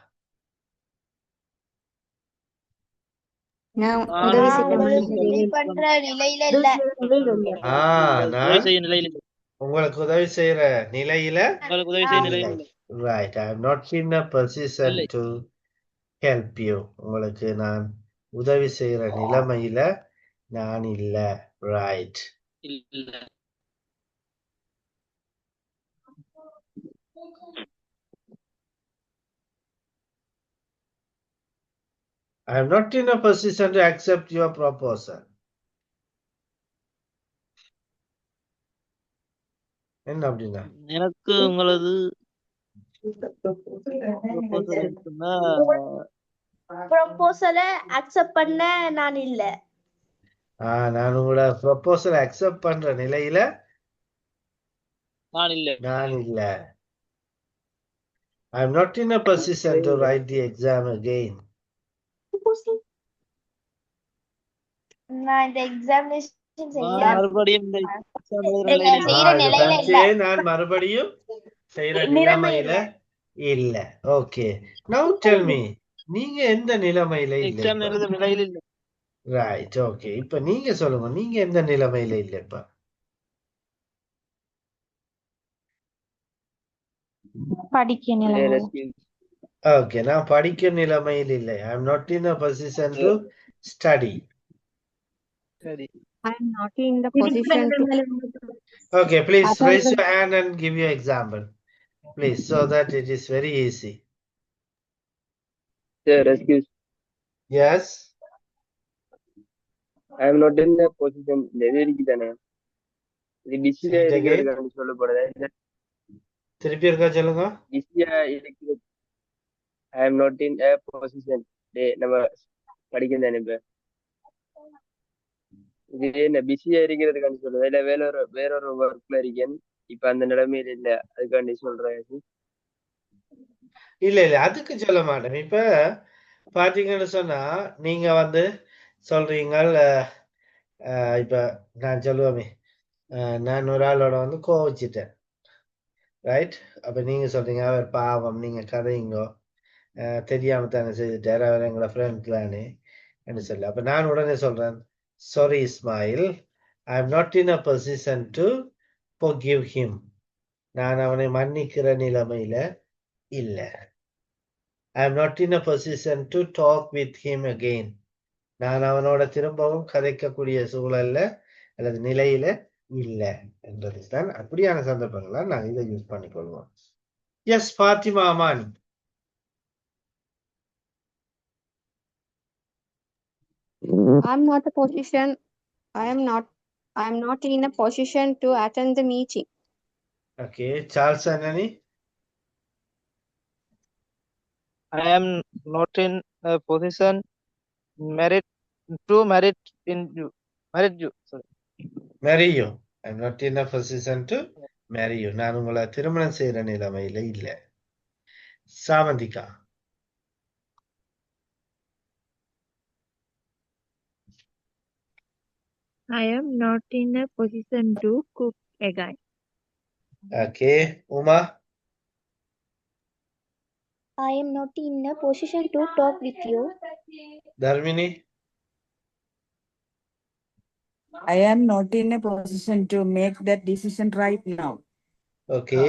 உங்களுக்கு உதவி செய்யற நிலையில. Right, I am not in a position to help you. உங்களுக்கு நான் உதவி செய்யற நிலைமையில நான் இல்ல. Right. I am not in a position to accept your proposal. என்ன அப்படின்னா எனக்கு உங்களது ப்ரொபோசலை அக்செப்ட் பண்ண நான் இல்ல. நான் உங்களோட ப்ரொபோசலை அக்செப்ட் பண்ற நிலையில நான் இல்ல. நான் இல்ல. I'm not in a position to write the exam again. நான் இந்த எக்ஸாமினேஷன் செய்ய நான் மறுபடியும் இந்த exam எழுதுற நிலையில இல்ல. செய்யற நிலையில இல்ல. நான் மறுபடியும் செய்யற நிலைமையில நிலைமையில இல்ல. ஓகே. Now tell me, நீங்க எந்த நிலைமையில இல்ல எக்ஸாம் இப்ப? எழுதுற நிலையில இல்ல. ரைட். ஓகே. இப்ப நீங்க சொல்லுங்க, நீங்க எந்த நிலைமையில இல்ல இப்ப? படிக்க நிலைமையில. ஓகே. நான் படிக்க நிலைமையில் இல்லை. I'm not in a position to study. சரி. I am not in the position to Okay, please attend raise the your hand and give your example, please, so that it is very easy. Sir, excuse. Yes. I am not in the position. இருக்குதானே இது பிஸியா Say it again. இருக்கிறதுக்காண்டி சொல்லப்படுது. திருப்பி இருக்கா சொல்லுங்க. பிஸியா இருக்கிறது. I am not in a position. நம்ம படிக்கும் தானே இப்ப இது என்ன பிஸியா இருக்கிறதுக்காண்டி சொல்லுது இல்ல வேறொரு ஒர்க்ல இருக்கேன் இப்ப அந்த நிலைமையில இல்ல அதுக்காண்டி சொல்றேன். இல்ல இல்ல அதுக்கு சொல்ல மாட்டேன். இப்ப பாத்தீங்கன்னு சொன்னா நீங்க வந்து சொல்றீங்க, இப்ப நான் சொல்லுவேமே, நான் ஒரு ஆளோட வந்து கோவிச்சிட்டேன், ரைட்? அப்ப நீங்க சொல்றீங்க அவர் பாவம், நீங்க கதைங்கோ, தெரியாம தானே செய்துட்டாரு, அவர் எங்களோட ஃப்ரெண்ட் தானே என்று சொல்லி. அப்ப நான் உடனே சொல்றேன், sorry Ismail, I am not in a position to forgive him. நான் அவனை மன்னிக்கிற நிலைமையில இல்ல. I am not in a position to talk with him again. நான் அவனோட திரும்பவும் கதைக்கக்கூடிய சூழல்ல அல்லது நிலையில இல்ல என்றதுதான். அப்படியான சந்தர்ப்பங்களா நாங்க இதை யூஸ் பண்ணிக்கொள்வோம். Yes Fathima Aman. I'm not a position. I am not in a position to attend the meeting. Okay. Charles அண்ணனி. I am not in a position married you. Sorry. marry you. I'm not in a position to marry you. நான் உங்களை திருமணம் செய்யற நிலைமையில இல்ல. சாமந்திகா. I am not in a position to cook again. Okay. Uma. I am not in a position to talk with you. Dharmini. I am not in a position to make that decision right now. Okay.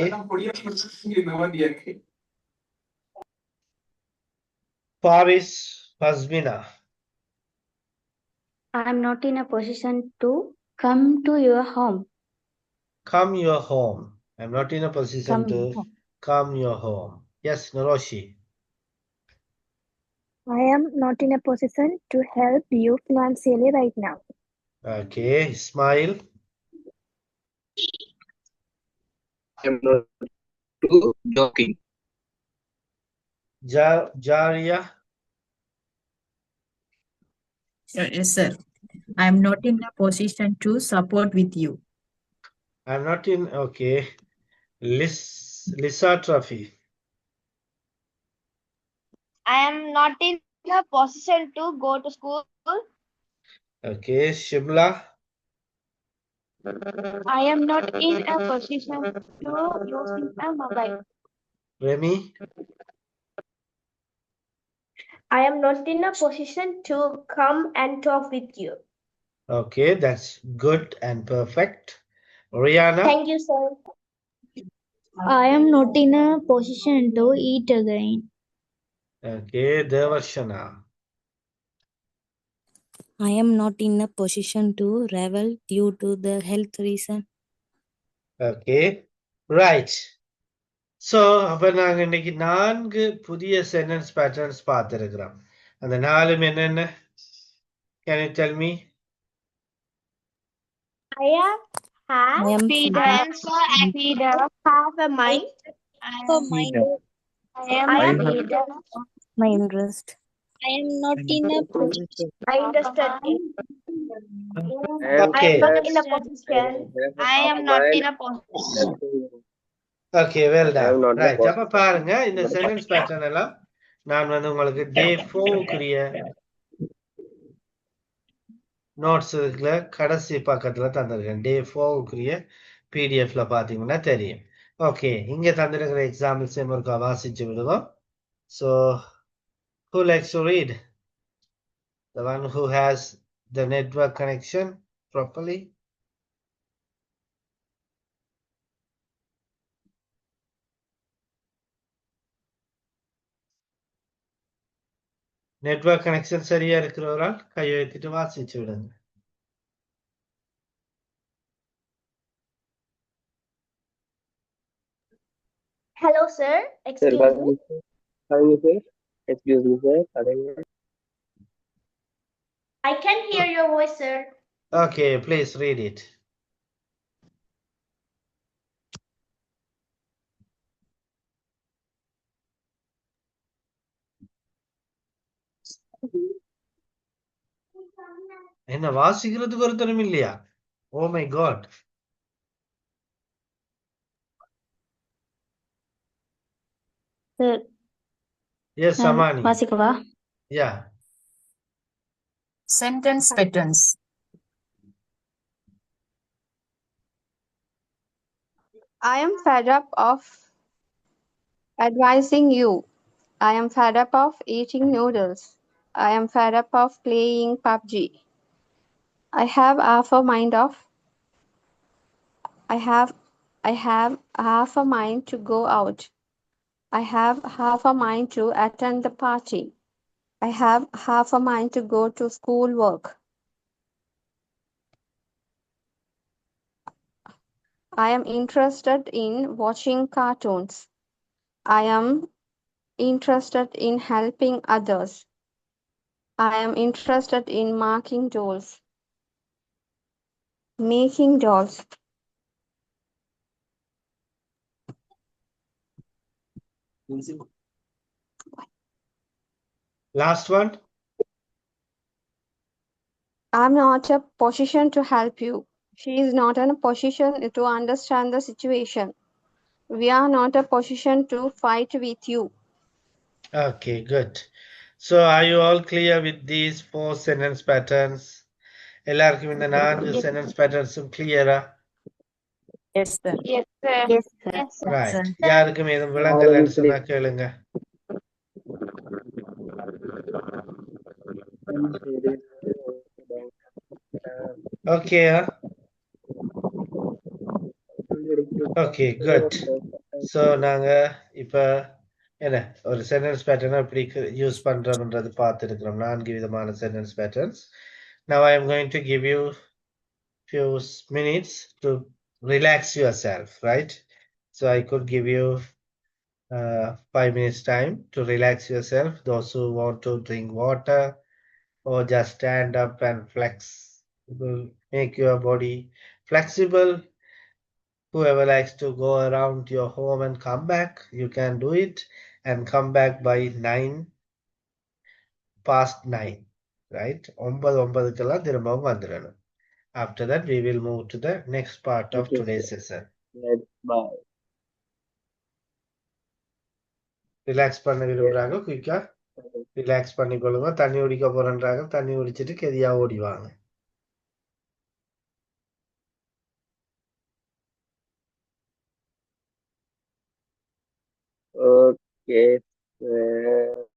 Paris Pasmina. I am not in a position to come to your home. Come your home. I'm not in a position to come your home. Yes, Naroshi. I am not in a position to help you financially right now. Okay, Ismail. I am not to joking. Jaria. Yes, sir. I am not in a position to support with you. I'm not in. Okay. Lisa Trafi. I am not in a position to go to school. Okay, Shimla. I am not in a position to using a mobile. Remy. I am not in a position to come and talk with you. Okay, that's good and perfect. Rihanna. Thank you, sir. I am not in a position to eat again. Okay, Devarshana. I am not in a position to travel due to the health reason. Okay, right. So, அப்ப நாங்க இன்னைக்கு 4 புதிய sentence patterns பார்த்திருக்கிறோம். அந்த 4 என்னென்ன? Can you tell me? I am Have a mind. I am My interest. I am not in a position. I interested in. I am I am Okay. not in a I position. have I half am a not mile in a position. left to go. Okay, well I am done. not in a Right. அப்ப position. பாருங்க இந்த sentence pattern எல்லாம் நான் உங்களுக்கு டே 4க்குரிய notes இருக்குல்ல கடைசி பக்கத்துல தந்திருக்கேன். டே 4க்குரிய பிடிஎஃப்ல பாத்தீங்கன்னா தெரியும். ஓகே, இங்க தந்திருக்கிற எக்ஸாம்பிள்ஸ் ஒருக்கா வாசிச்சு விடுவோம். So, who likes to read? The one who has the network connection properly. Network connection சரியா இருக்கிறவரால் கையை வைத்துட்டு வாசிச்சு விடுங்க. Hello, sir. Sir, Excuse me. sir. Excuse me, sir. I can hear your voice, sir. Okay, please read it. என்ன வாசிக்கிறதுக்கு ஒருத்தரும் இல்லையா? Oh my God. Sir, Yes, Samani. வாசிக்கவா? Yeah. Sentence patterns. I am fed up of advising you. I am fed up of eating noodles. I am fed up of playing PUBG. I have half a mind of I have half a mind to go out. I have half a mind to attend the party. I have half a mind to go to school work. I am interested in watching cartoons. I am interested in helping others. I am interested in making dolls. Last one. I'm not in a position to help you. She is not in a position to understand the situation. We are not in a position to fight with you. Okay, good. So, are you all clear with these 4 sentence patterns? எல்லாருக்கும் இந்த 4 sentence patterns clear-ஆ? Yes, sir. Yes, sir. Yes, sir. Yes, sir. Right. Sir. யாருக்கும் எதுவும் விளங்கலன்னு சொன்னா கேளுங்க. Okay. Okay, good. So, நாங்க இப்ப என்ன ஒரு சென்டென்ஸ் பேட்டர்னை எப்படி யூஸ் பண்றோம்ன்றது பார்த்துருக்கிறோம். 4 விதமான sentence patterns. Now I am going to give you few minutes to relax yourself, right? So I could give you 5 minutes time to relax yourself. Those who want to drink water or just stand up and flex, make your body flexible. Whoever likes to go around your home and come back, you can do it and come back by 9:09, right? 9:09 திரும்பவும் வந்துடணும். After that, we will move to the next part of Okay, today's sir. session. Let's bye. Relax பண்ண விரும்புறாங்க, குயிக்கா relax பண்ணிக்கொள்ளுங்க. தண்ணி குடிக்க போறேன்றாங்க, தண்ணி குடிச்சிட்டு கெதியா ஓடிவாங்க. Okay, sir.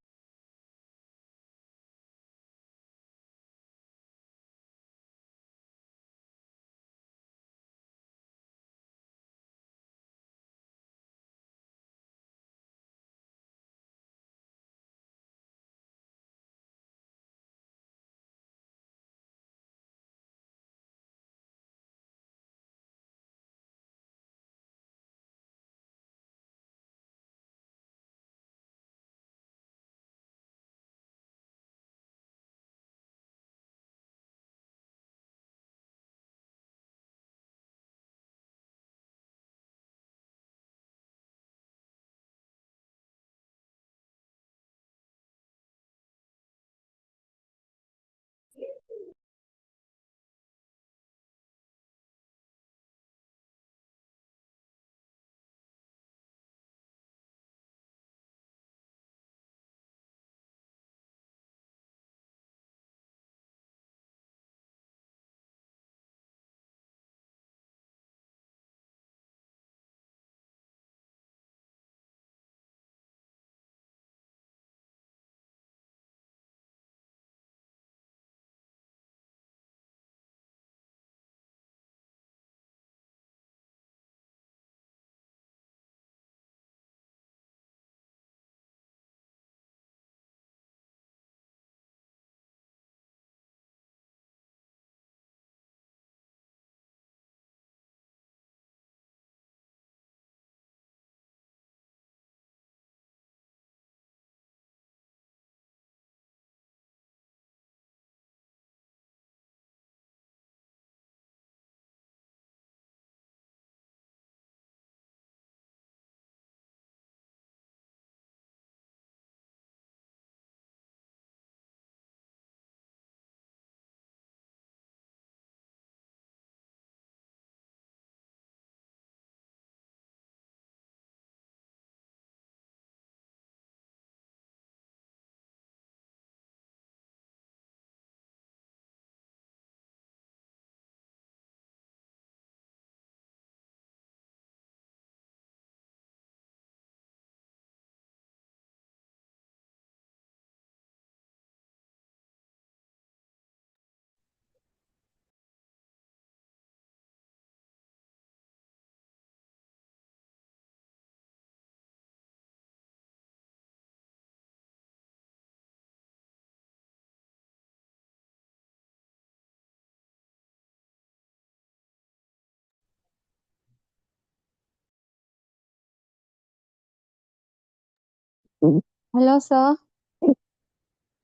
Hello, sir.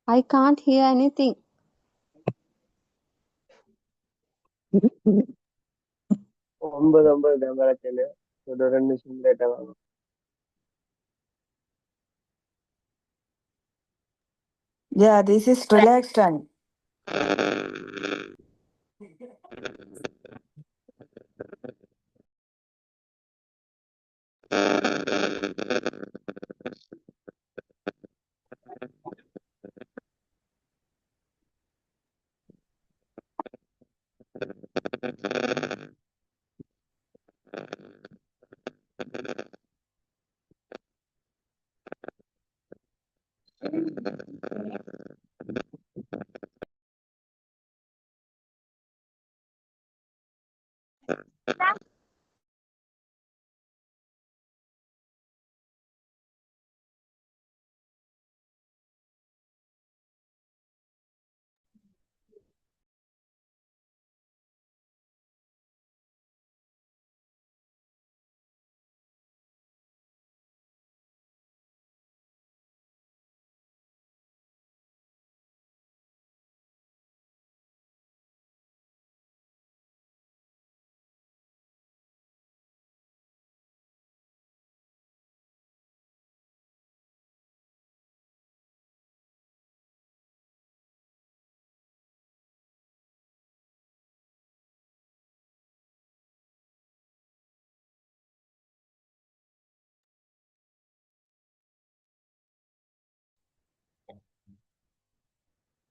I can't hear anything. ஒன்பது தான் பிரச்சனை. ஒரு 2 நிமிஷம் லேட்டா வாங்க. Yeah, this is relax time.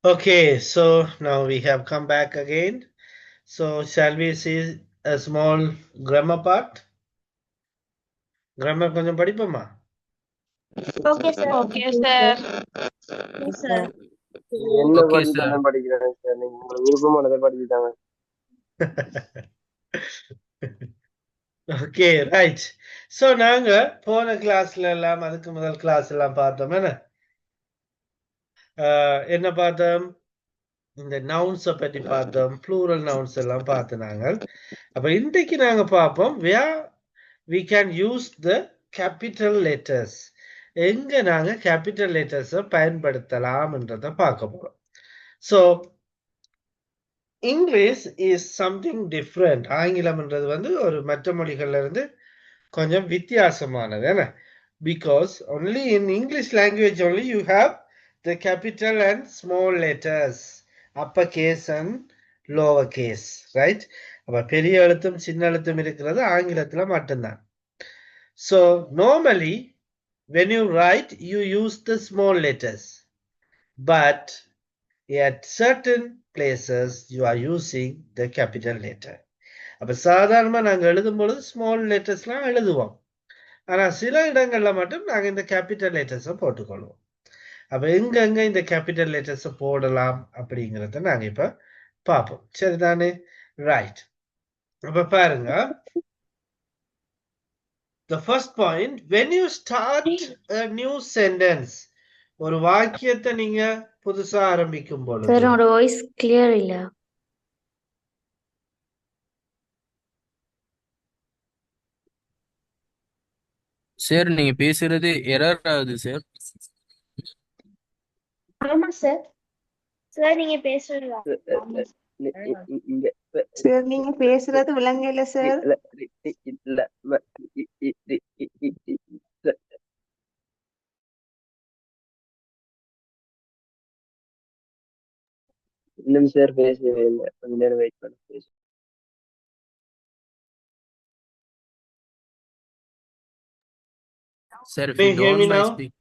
Okay, so now we have come back again. So shall we see a small grammar part? Grammar கொஞ்சம் படிப்போமா? Okay, sir. Okay, sir. Yes, sir. என்ன Okay, படிச்சு sir. தான் படிக்கிறேன் சார். நீங்க உங்களுக்கு விருப்பமானதை படிச்சுட்டாங்க. Okay, right. So நாங்க போன கிளாஸ்ல எல்லாம் அதுக்கு முதல் கிளாஸ் எல்லாம் பார்த்தோம் என்ன பார்த்தோம்? இந்த நவுன்ஸ பற்றி பார்த்தோம், ப்ளூரல் நவுன்ஸ் எல்லாம் பார்த்துனாங்க. அப்ப இன்றைக்கு நாங்க பார்ப்போம் where we can use the capital letters. எங்க நாங்க கேபிட்டல் லெட்டர்ஸை பயன்படுத்தலாம்ன்றத பார்க்க போறோம். So English is something different. ஆங்கிலம்ன்றது வந்து ஒரு மற்ற மொழிகள்ல இருந்து கொஞ்சம் வித்தியாசமானது என்ன? Because only in English language only you have the capital and small letters, uppercase and lowercase, right? அப்ப பெரிய எழுத்தும் சின்ன எழுத்தும் இருக்கிறது ஆங்கிலத்துல மட்டும்தான். So normally when you write you use the small letters, but at certain places you are using the capital letter. அப்ப சாதாரணமா நாங்க எழுதும் பொழுது ஸ்மால் லெட்டர்ஸ்லாம் எழுதுவோம். ஆனா சில இடங்கள்ல மட்டும் நாங்க இந்த கேபிட்டல் லெட்டர்ஸை போட்டுக்கொள்வோம். அப்ப எங்கெங்க இந்த கேபிட்டல் லெட்டர்ஸை போடலாம் அப்படிங்கிறத நாங்க இப்ப பார்ப்போம். சரிதானே? ரைட். அப்ப பாருங்க, the first point, when you start a new sentence, ஒரு வாக்கியத்தை நீங்க புதுசா ஆரம்பிக்கும் பொழுது சார் உங்களோட வாய்ஸ் கிளியர் இல்ல. சார் நீங்க பேசுறது எரர் ஆகுது சார். ஆமா சார். சார் நீங்க பேசுறது சார் நீங்க பேசுறது விளங்கல சார். இன்னும் சார் பேசவே இல்லை. கொஞ்ச நேரம் வெயிட் பண்ண பேச. Sir, if May you you hear don't me mind now? speak.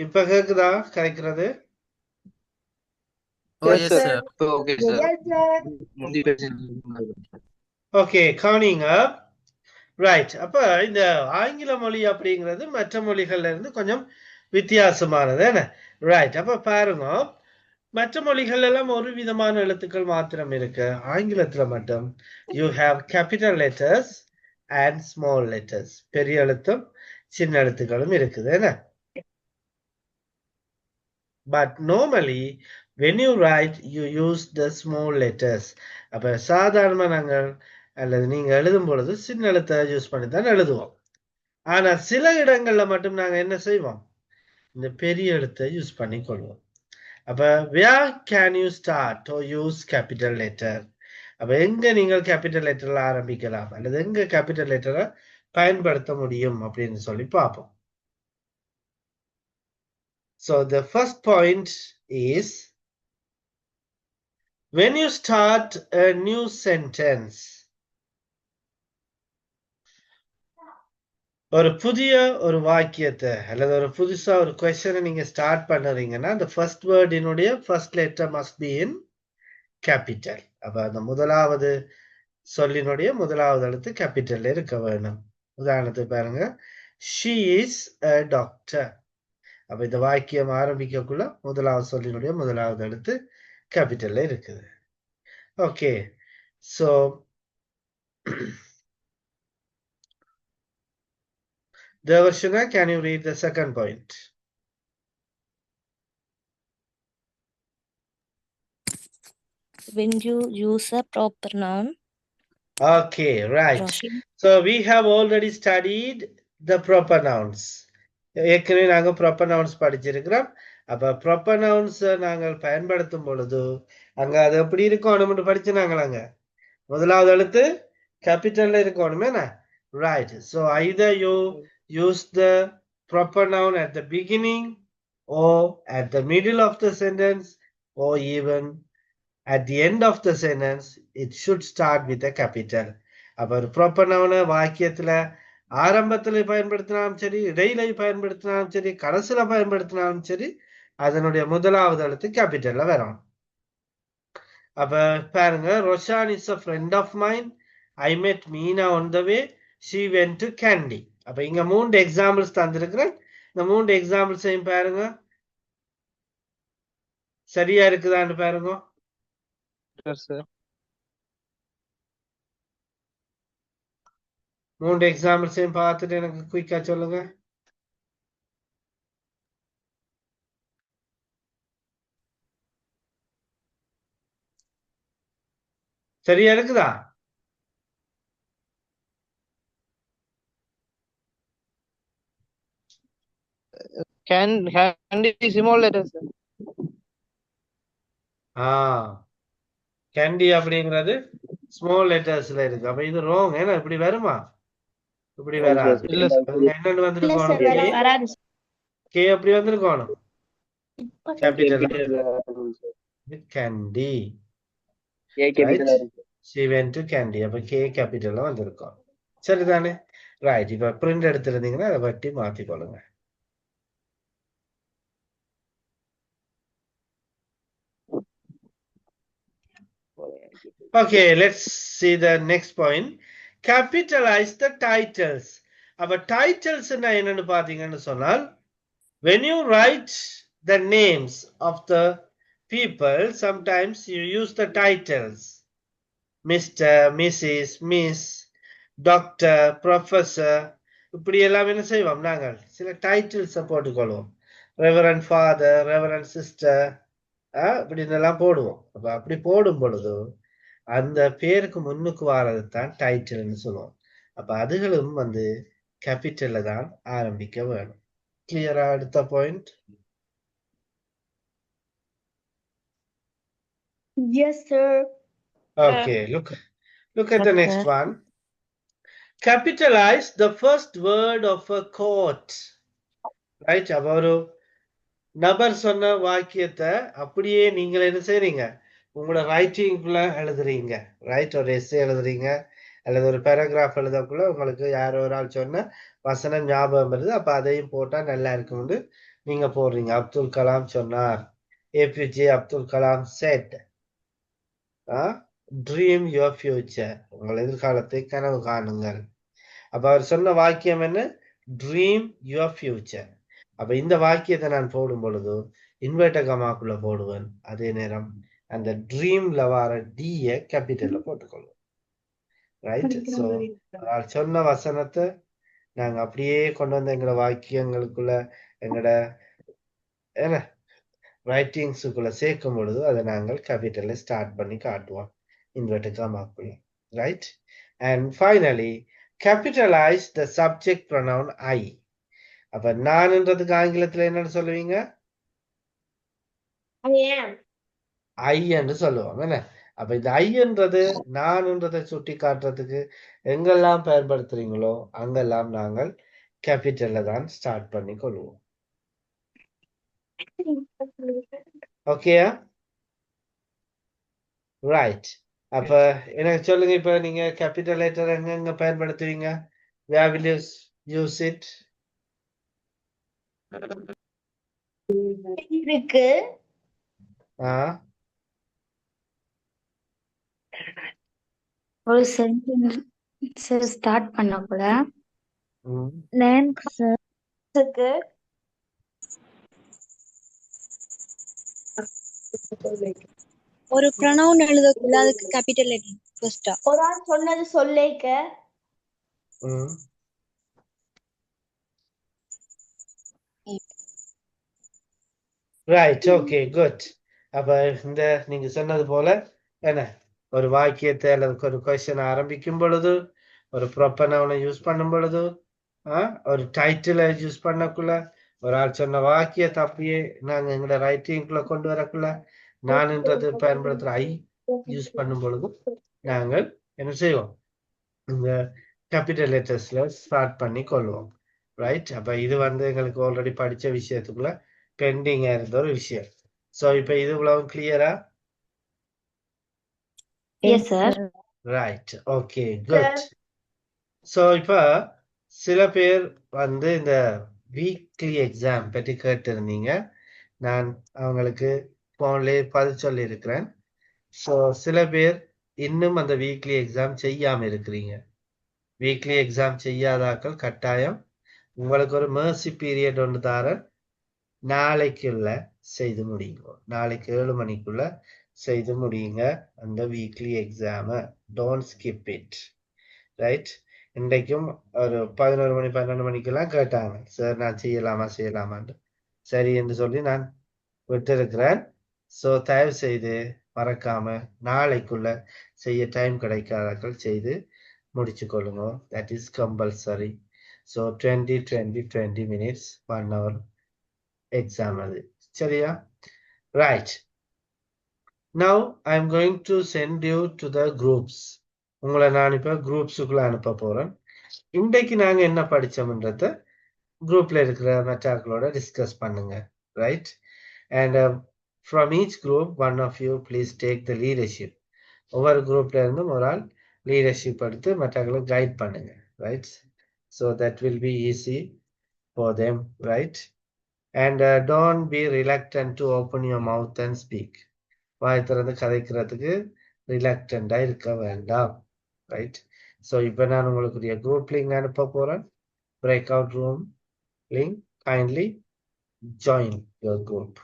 இப்ப கேக்குதா கரைக்கிறது? Oh, yes, sir. Okay, sir. Okay, counting up. Right. அப்ப இந்த ஆங்கில மொழி அப்படிங்கிறது மற்ற மொழிகள்ல இருந்து கொஞ்சம் வித்தியாசமானது என்ன? ரைட். அப்ப பாருங்க, மற்ற மொழிகள் எல்லாம் ஒரு விதமான எழுத்துக்கள் மாத்திரம் இருக்கு. ஆங்கிலத்துல மட்டும் you have capital letters and small letters. பெரிய எழுத்தும் சின்ன எழுத்துக்களும் இருக்குது என்ன? But normally when you write you use the small letters. அப்ப சாதாரணமா நாங்கள் அல்லது நீங்க எழுதும் பொழுது சின்ன எழுத்தை யூஸ் பண்ணி தான் எழுதுவோம். ஆனா சில இடங்கள்ல மட்டும் நாங்க என்ன செய்வோம், இந்த பெரிய எழுத்தை யூஸ் பண்ணி கொள்வோம். அப்ப where can you start or use capital letter? அப்ப எங்க நீங்கள் கேபிட்டல் லெட்டர்ல ஆரம்பிக்கலாம் அல்லது எங்க கேபிட்டல் லெட்டரை பயன்படுத்த முடியும் அப்படின்னு சொல்லி பார்ப்போம். So the first point is when you start a new sentence. ஒரு புதிய ஒரு வாக்கியத்தை அல்லது ஒரு புதுசா ஒரு கொஸ்டினை நீங்க ஸ்டார்ட் பண்ணுறீங்கன்னா the first word இனுடைய first letter must be in capital. அப்ப அந்த முதலாவது சொல்லினுடைய முதலாவது எழுத்து கேபிட்டல்ல இருக்க வேணும். உதாரணத்துக்கு பாருங்க, she is a doctor. அப்ப இந்த வாக்கியம் ஆரம்பிக்கக்குள்ள முதலாவது சொல்லினுடைய முதலாவது எழுத்து கேபிட்டல்ல இருக்குது. Okay, so Devarshana, can you read the second point? When you use a proper noun. Okay, right. So we have already studied the proper nouns. ஏற்கனவே நாங்க proper nouns படிச்சிருக்கிறோம். அப்ப proper nouns நாங்கள் பயன்படுத்தும் பொழுது அங்க அது எப்படி இருக்கணும்னு படிச்சுனாங்களாங்க. முதலாவது எழுத்து கேபிட்டல்ல இருக்கணுமே. Right. So either you use the proper noun at the beginning or at the middle of the sentence or even at the end of the sentence, it should start with a capital. அப்ப ஒரு proper noun வாக்கியத்துல ஆரம்பத்துல பயன்படுத்தினாலும் சரி, இடையில பயன்படுத்தினாலும் சரி, கடைசியில பயன்படுத்தினாலும் சரி, அதனுடைய முதலாவது எழுத்து கேபிட்டல்ல வரும். அப்ப பாருங்க, Roshan is a friend of mine. I met Meena on the way. She went to Candy. அப்ப இங்க 3 எக்ஸாம்பிள்ஸ் தந்திருக்கிறேன். இந்த 3 எக்ஸாம்பிள்ஸையும் பாருங்க, சரியா இருக்குதான்னு பாருங்க. மூன்று எக்ஸாம்பிள்ஸையும் பார்த்துட்டு எனக்கு குயிக்கா சொல்லுங்க. சரியா இருக்குதா? Candy small letters. கேண்டி அப்படிங்கிறது ஸ்மால் லெட்டர்ஸ்ல இருக்கு. அப்ப இது ராங். ஏன்னா இப்படி வருமா? இப்படி வராது. என்னன்னு வந்திருக்கணும், கே அப்படி வந்திருக்கணும் capital candy. She went to Candy. அப்ப கே கேபிட்டல்ல வந்திருக்கோம். சரிதானே? ரைட். இப்ப பிரிண்ட் எடுத்திருந்தீங்கன்னா அதை வட்டி மாத்தி கொள்ளுங்க. Okay, let's see the next point. Capitalize the titles. அப்ப titles என்னன்னு பாத்தீங்கன்னு சொன்னால், when you write the names of the people, sometimes you use the titles. Mr., Mrs., Miss, Doctor, Professor. இப்படி எல்லாம் என்ன செய்வோம், நாங்கள் சில டைட்டில்ஸை போட்டுக்கொள்வோம். ரெவரண்ட் ஃபாதர், ரெவரண்ட் சிஸ்டர், இப்படின்னு எல்லாம் போடுவோம். அப்ப அப்படி போடும் பொழுது அந்த பேருக்கு முன்னுக்கு வாரது தான் டைட்டில்னு சொல்லுவோம். அப்ப அதுகளும் கேபிட்டல்ல தான் ஆரம்பிக்க வேணும். கிளியரா? அடுத்த point. Yes, sir. Okay, look at the next one. Capitalize the first word of a quote. Right? அப்ப ஒரு நபர் சொன்ன வாக்கியத்தை அப்படியே நீங்கள் என்ன செய்றீங்க, உங்களோட ரைட்டிங்குள்ள எழுதுறீங்க. ரைட்? ஒரு எஸ்ஸே எழுதுறீங்க அல்லது ஒரு பேராகிராஃப் எழுதக்குள்ள உங்களுக்கு யாரோ ஒரு ஆள் சொன்ன வசனம் ஞாபகம் வருது. அப்ப அதையும் போட்டா நல்லா இருக்கும்னு நீங்க போடுறீங்க. அப்துல் கலாம் சொன்னார். APJ Abdul Kalam said, dream your future. உங்கள் எதிர்காலத்தை கனவு காணுங்கள். அப்ப அவர் சொன்ன வாக்கியம் என்ன? Dream your future. அப்ப இந்த வாக்கியத்தை நான் போடும் பொழுது இன்வெர்டர் கமாக்குள்ள போடுவேன். அதே நேரம் அந்த ட்ரீம்ல வர டிய கேபிட்டல்ல போட்டுக்கொள்வோம். ரைட்? சோ சொன்ன வசனத்தை நாங்க அப்படியே கொண்டு வந்து எங்களோட வாக்கியங்களுக்குள்ள எங்களோட என்ன ரைட்டிங்ஸுக்குள்ள சேர்க்கும் பொழுது அதை நாங்கள் கேபிட்டல்ல ஸ்டார்ட் பண்ணி காட்டுவோம் இன்வெர்டர் கமாக்குள்ள. Right? And finally, capitalize the subject pronoun I. அப்ப நான்ன்றதுக்கு ஆங்கிலத்துல என்னன்னு சொல்லுவீங்க? I am. ஐ என்று சொல்லுவோம் என்ன? அப்ப இந்த ஐன்றது நான்ன்றதை சுட்டி காட்டுறதுக்கு எங்கெல்லாம் பயன்படுத்துறீங்களோ அங்கெல்லாம் நாங்கள் கேபிட்டல்ல தான் ஸ்டார்ட் பண்ணி கொள்வோம். ஓகேயா? ரைட். அப்ப எனக்கு சொல்லுங்க, இப்ப நீங்க கேபிட்டல் லெட்டர் எங்க பயன்படுத்துவீங்க? Where will you use it? இருக்கு. ஒரு சென்டென்ஸ் ஸ்டார்ட் பண்ண கூட நேம்ஸ்க்கு ஒரு ப்ரொனவுன் எழுதக்குள்ள அதுக்கு கேபிட்டல் லெட்டர் ஃபர்ஸ்டா. ஒரு ஆள் சொன்னது சொல்லேக்க. Right, okay, good. அப்ப இந்த நீங்க சொன்னது போல என்ன, ஒரு வாக்கியத்தை அல்லது ஒரு கொஸ்டின் ஆரம்பிக்கும் பொழுது, ஒரு ப்ரொப்பனவுனை யூஸ் பண்ணும் பொழுது, ஒரு டைட்டிலை யூஸ் பண்ணக்குள்ள, ஒரு ஆள் சொன்ன வாக்கியத்தை அப்படியே நாங்க எங்களோட ரைட்டிங்குள்ள கொண்டு வரக்குள்ள நான்ன்றது பயன்படுத்துற ஐ யூஸ் பண்ணும் பொழுது நாங்கள் என்ன செய்வோம், இந்த கேபிட்டல் லெட்டர்ஸ்ல ஸ்டார்ட் பண்ணி கொள்வோம். ரைட். அப்ப இது எங்களுக்கு ஆல்ரெடி படிச்ச விஷயத்துக்குள்ள பெண்டிங்கா இருந்த ஒரு விஷயம். சோ இப்ப இது இவ்வளவு கிளியரா? Yes sir. Right, okay, good. So இப்ப சில பேர் இந்த வீக்லி எக்ஸாம் பற்றி கேட்டிருந்தீங்க. நான் அவங்களுக்கு போன்லயே பதில் சொல்லி இருக்கிறேன். ஸோ சில பேர் இன்னும் அந்த வீக்லி எக்ஸாம் செய்யாம இருக்கிறீங்க. வீக்லி எக்ஸாம் செய்யாதாக்கள் கட்டாயம் உங்களுக்கு ஒரு mercy பீரியட் ஒன்று தாரேன். நாளைக்குள்ள செய்து முடியுங்க. நாளைக்கு 7 மணிக்குள்ள செய்து முடியுங்க அந்த வீக்லி எக்ஸாம. Don't skip it. ரைட். இன்றைக்கும் ஒரு 11 மணி 12 மணிக்கெல்லாம் கேட்டாங்க, சார் நான் செய்யலாமான்னு. சரி என்று சொல்லி நான் விட்டிருக்கிறேன். ஸோ தயவு செய்து மறக்காம நாளைக்குள்ள செய்ய டைம் கிடைக்காதாக்கள் செய்து முடிச்சு கொள்ளுங்க. That is compulsory. So 20 minutes 1 hour exam அது. சரியா? Right. Now I am going to send you to the groups. உங்களை நான் இப்ப குரூப்ஸுக்குள்ள அனுப்ப போறேன். இன்றைக்கு நாங்க என்ன படிச்சோம்ன்றத குரூப்ல இருக்கிற மற்றாக்களோட டிஸ்கஸ் பண்ணுங்க. Right. And from each group one of you please take the leadership. ஒவ்வொரு குரூப்ல இருந்தும் ஒரு ஆள் லீடர்ஷிப் எடுத்து மற்றவங்களை கைட் பண்ணுங்க. Right. so that will be easy for them. right. and don't be reluctant to open your mouth and speak. வாய் திறந்து கதைக்கிறதுக்கு ரிலக்டண்டா இருக்க வேண்டாம். ரைட். ஸோ இப்போ நான் உங்களுக்கு குரூப் லிங்க் அனுப்ப போறேன். Break out room link. Kindly join your group.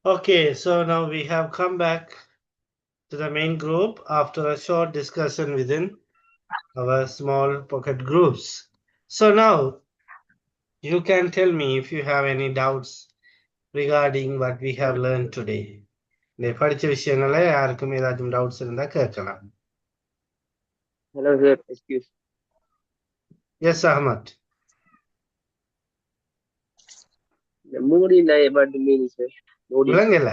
Okay, so now we have come back to the main group after a short discussion within our small pocket groups. So now you can tell me if you have any doubts regarding what we have learned today. இந்த படிச்ச விஷயங்கள யாருக்கும் ஏதாச்சும் doubts இருந்தா கேட்கலாம். Hello sir, excuse. Yes, Ahmad. The moody about the meaning sir. Moody. விளங்கல.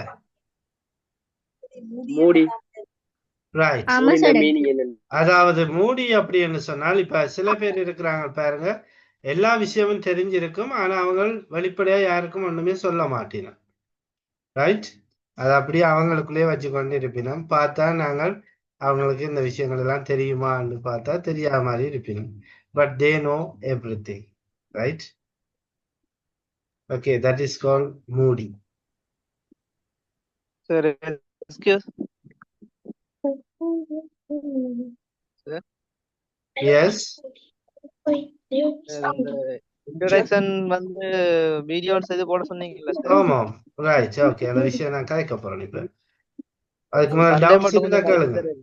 Moody. Right. அதாவது மூடி அப்படின்னு சொன்னால் இப்ப சில பேர் இருக்கிறாங்க பாருங்க, எல்லா விஷயமும் தெரிஞ்சிருக்கும் ஆனா அவங்க வெளிப்படையா யாருக்கும் ஒண்ணுமே சொல்ல மாட்டேன். ரைட். அது அப்படியே அவங்களுக்குள்ளே வச்சு கொண்டு இருப்பினோம். பார்த்தா நாங்கள் அவங்களுக்கு இந்த விஷயங்கள் எல்லாம் தெரியுமான்னு பார்த்தா தெரியாத மாதிரி இருப்பீங்க. But they know everything, right? Okay, that is called moody. Sir, excuse. Sir, Yes. இந்த இன்ட்ரோடக்ஷன் வந்து வீடியோஸ் இது போட சொன்னீங்கல்ல சார்? ஆமாம், ரைட். ஓகே, அந்த விஷயம் நான் கதைக்க போறேன் இப்ப. அதுக்கு மேல சண்டே டவுட்ஸ் மட்டும் இருந்தா கொஞ்சம் கேளுங்க.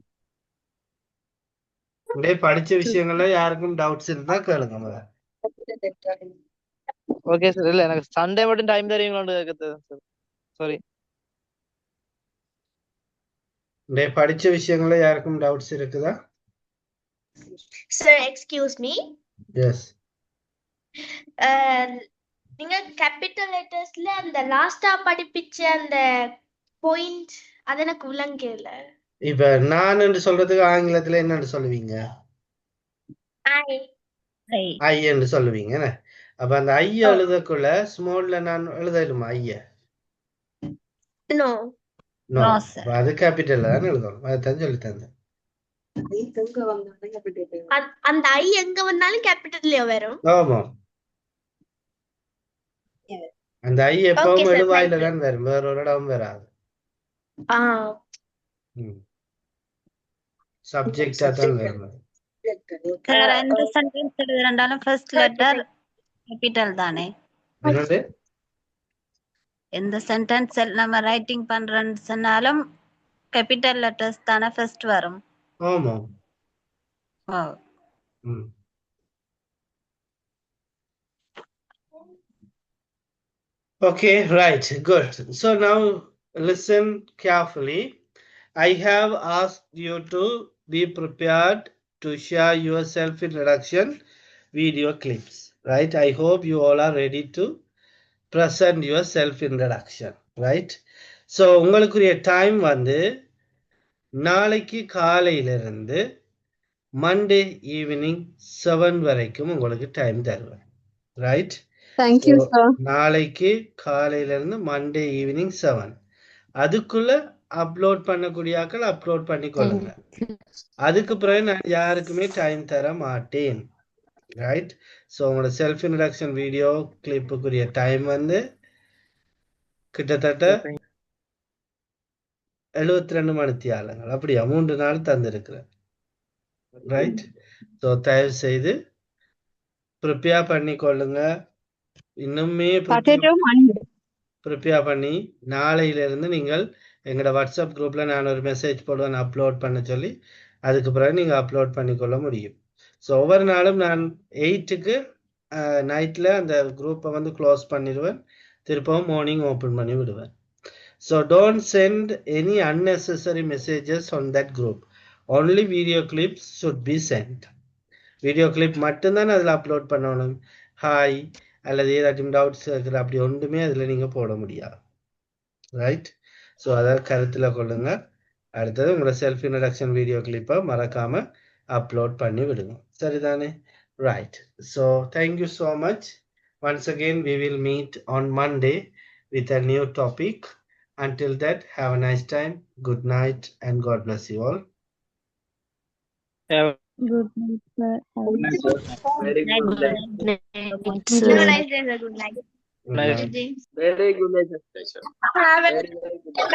இப்படியே படிச்ச விஷயங்கள்ல யாருக்கும் டவுட்ஸ் இருந்தா கேளுங்க முதல்ல. Okay sir. இல்ல எனக்கு சண்டே மட்டும் டைம் தருவீங்களான்னு கேக்குது சார். சாரி. இப்படியே படிச்ச விஷயங்கள்ல யாருக்கும் டவுட்ஸ் இருக்குதா? Sir, excuse me. Yes. நீங்க கேபிட்டல் லெட்டர்ஸ்ல அந்த லாஸ்டா படிப்பிச்ச அந்த பாயிண்ட் அது எனக்கு விளங்கல. இப்ப நான் என்று சொல்றதுக்கு ஆங்கிலத்துல என்னன்னு சொல்லுவீங்க? ஐ என்று சொல்லுவீங்க என்ன? அப்ப அந்த ஐ எழுதக்குள்ள ஸ்மால்ல நான் எழுதலுமா ஐய? நோ. நோ. அது கேபிட்டல்ல தான் எழுதணும். அதுதான் சொல்லி தந்தேன். அந்த ஐ எங்க வந்தாலும் கேபிட்டல்ல வரும். ஆமா. அந்த ஐ எப்பவும் எழுவாயில தான் வரும், வேற ஒரு இடம் வராது. சப்ஜெக்டா தான் வரும். எந்த சென்டென்ஸ் எழுதுறாலும் ஃபர்ஸ்ட் லெட்டர் கேபிட்டல் தானே? என்னது? எந்த சென்டென்ஸ் நம்ம ரைட்டிங் பண்றோம்னு சொன்னாலும் கேபிட்டல் லெட்டர்ஸ் தானே ஃபர்ஸ்ட் வரும். ஆமா. Okay, right, good. So now listen carefully. I have asked you to be prepared to share your self-introduction video clips, right? I hope you all are ready to present your self-introduction, right? So உங்களுக்குரிய time வந்து நாளைக்கு காலையிலிருந்து Monday evening 7 வரைக்கும் உங்களுக்கு time தருவேன், right? Thank you, sir. நாளைக்கு காலையிலிருந்து Monday evening 7 அதுக்குள்ள அப்லோட் பண்ணக்கூடிய ஆக்கள் அப்லோட் பண்ணிக்கொள்ளுங்க. அதுக்கு பிறகு நான் யாருக்குமே டைம் தர மாட்டேன், ரைட்? ஸோ உங்களோட செல்ஃப் இன்ட்ரடக்ஷன் வீடியோ கிளிப்புக்குரிய டைம் வந்து கிட்டத்தட்ட 72 மணித்தியாலங்கள், அப்படியா 3 நாள் தந்திருக்கிறேன், ரைட்? ஸோ தயவு செய்து ப்ரிப்பேர் பண்ணிக்கொள்ளுங்க. இன்னுமே ப்ரிப்பேர் பண்ணி நாளையிலிருந்து நீங்கள் எங்களோட வாட்ஸ்அப் குரூப்பில் நான் ஒரு மெசேஜ் போடுவேன் அப்லோட் பண்ண சொல்லி, அதுக்கு பிறகு நீங்கள் அப்லோட் பண்ணிக்கொள்ள முடியும். ஸோ ஒவ்வொரு நாளும் நான் 8க்கு நைட்டில் அந்த குரூப்பை வந்து க்ளோஸ் பண்ணிடுவேன், திருப்பவும் மார்னிங் ஓப்பன் பண்ணி விடுவேன். So don't send any unnecessary messages on that group. Only video clips should be sent. Video clip மட்டும்தான் அதில் அப்லோட் பண்ணணும். ஹாய் அல்லது ஏதாச்சும் டவுட்ஸ் இருக்கிற அப்படி ஒன்றுமே அதில் நீங்கள் போட முடியாது, ரைட்? ஸோ அதை கருத்தில் கொள்ளுங்க. அடுத்தது உங்களோட செல்ஃப் இன்ட்ரடக்ஷன் வீடியோ கிளிப்பை மறக்காமல் அப்லோட் பண்ணி விடுங்க, சரிதானே? Right. So thank you so much. Once again, we will meet on Monday with a new topic. Until that, have a nice time. Good night and God bless you all. Good night, sir. Good night, sir. Very good night. Good night, sir. Good night. Very good night, sir. Have a Very good night.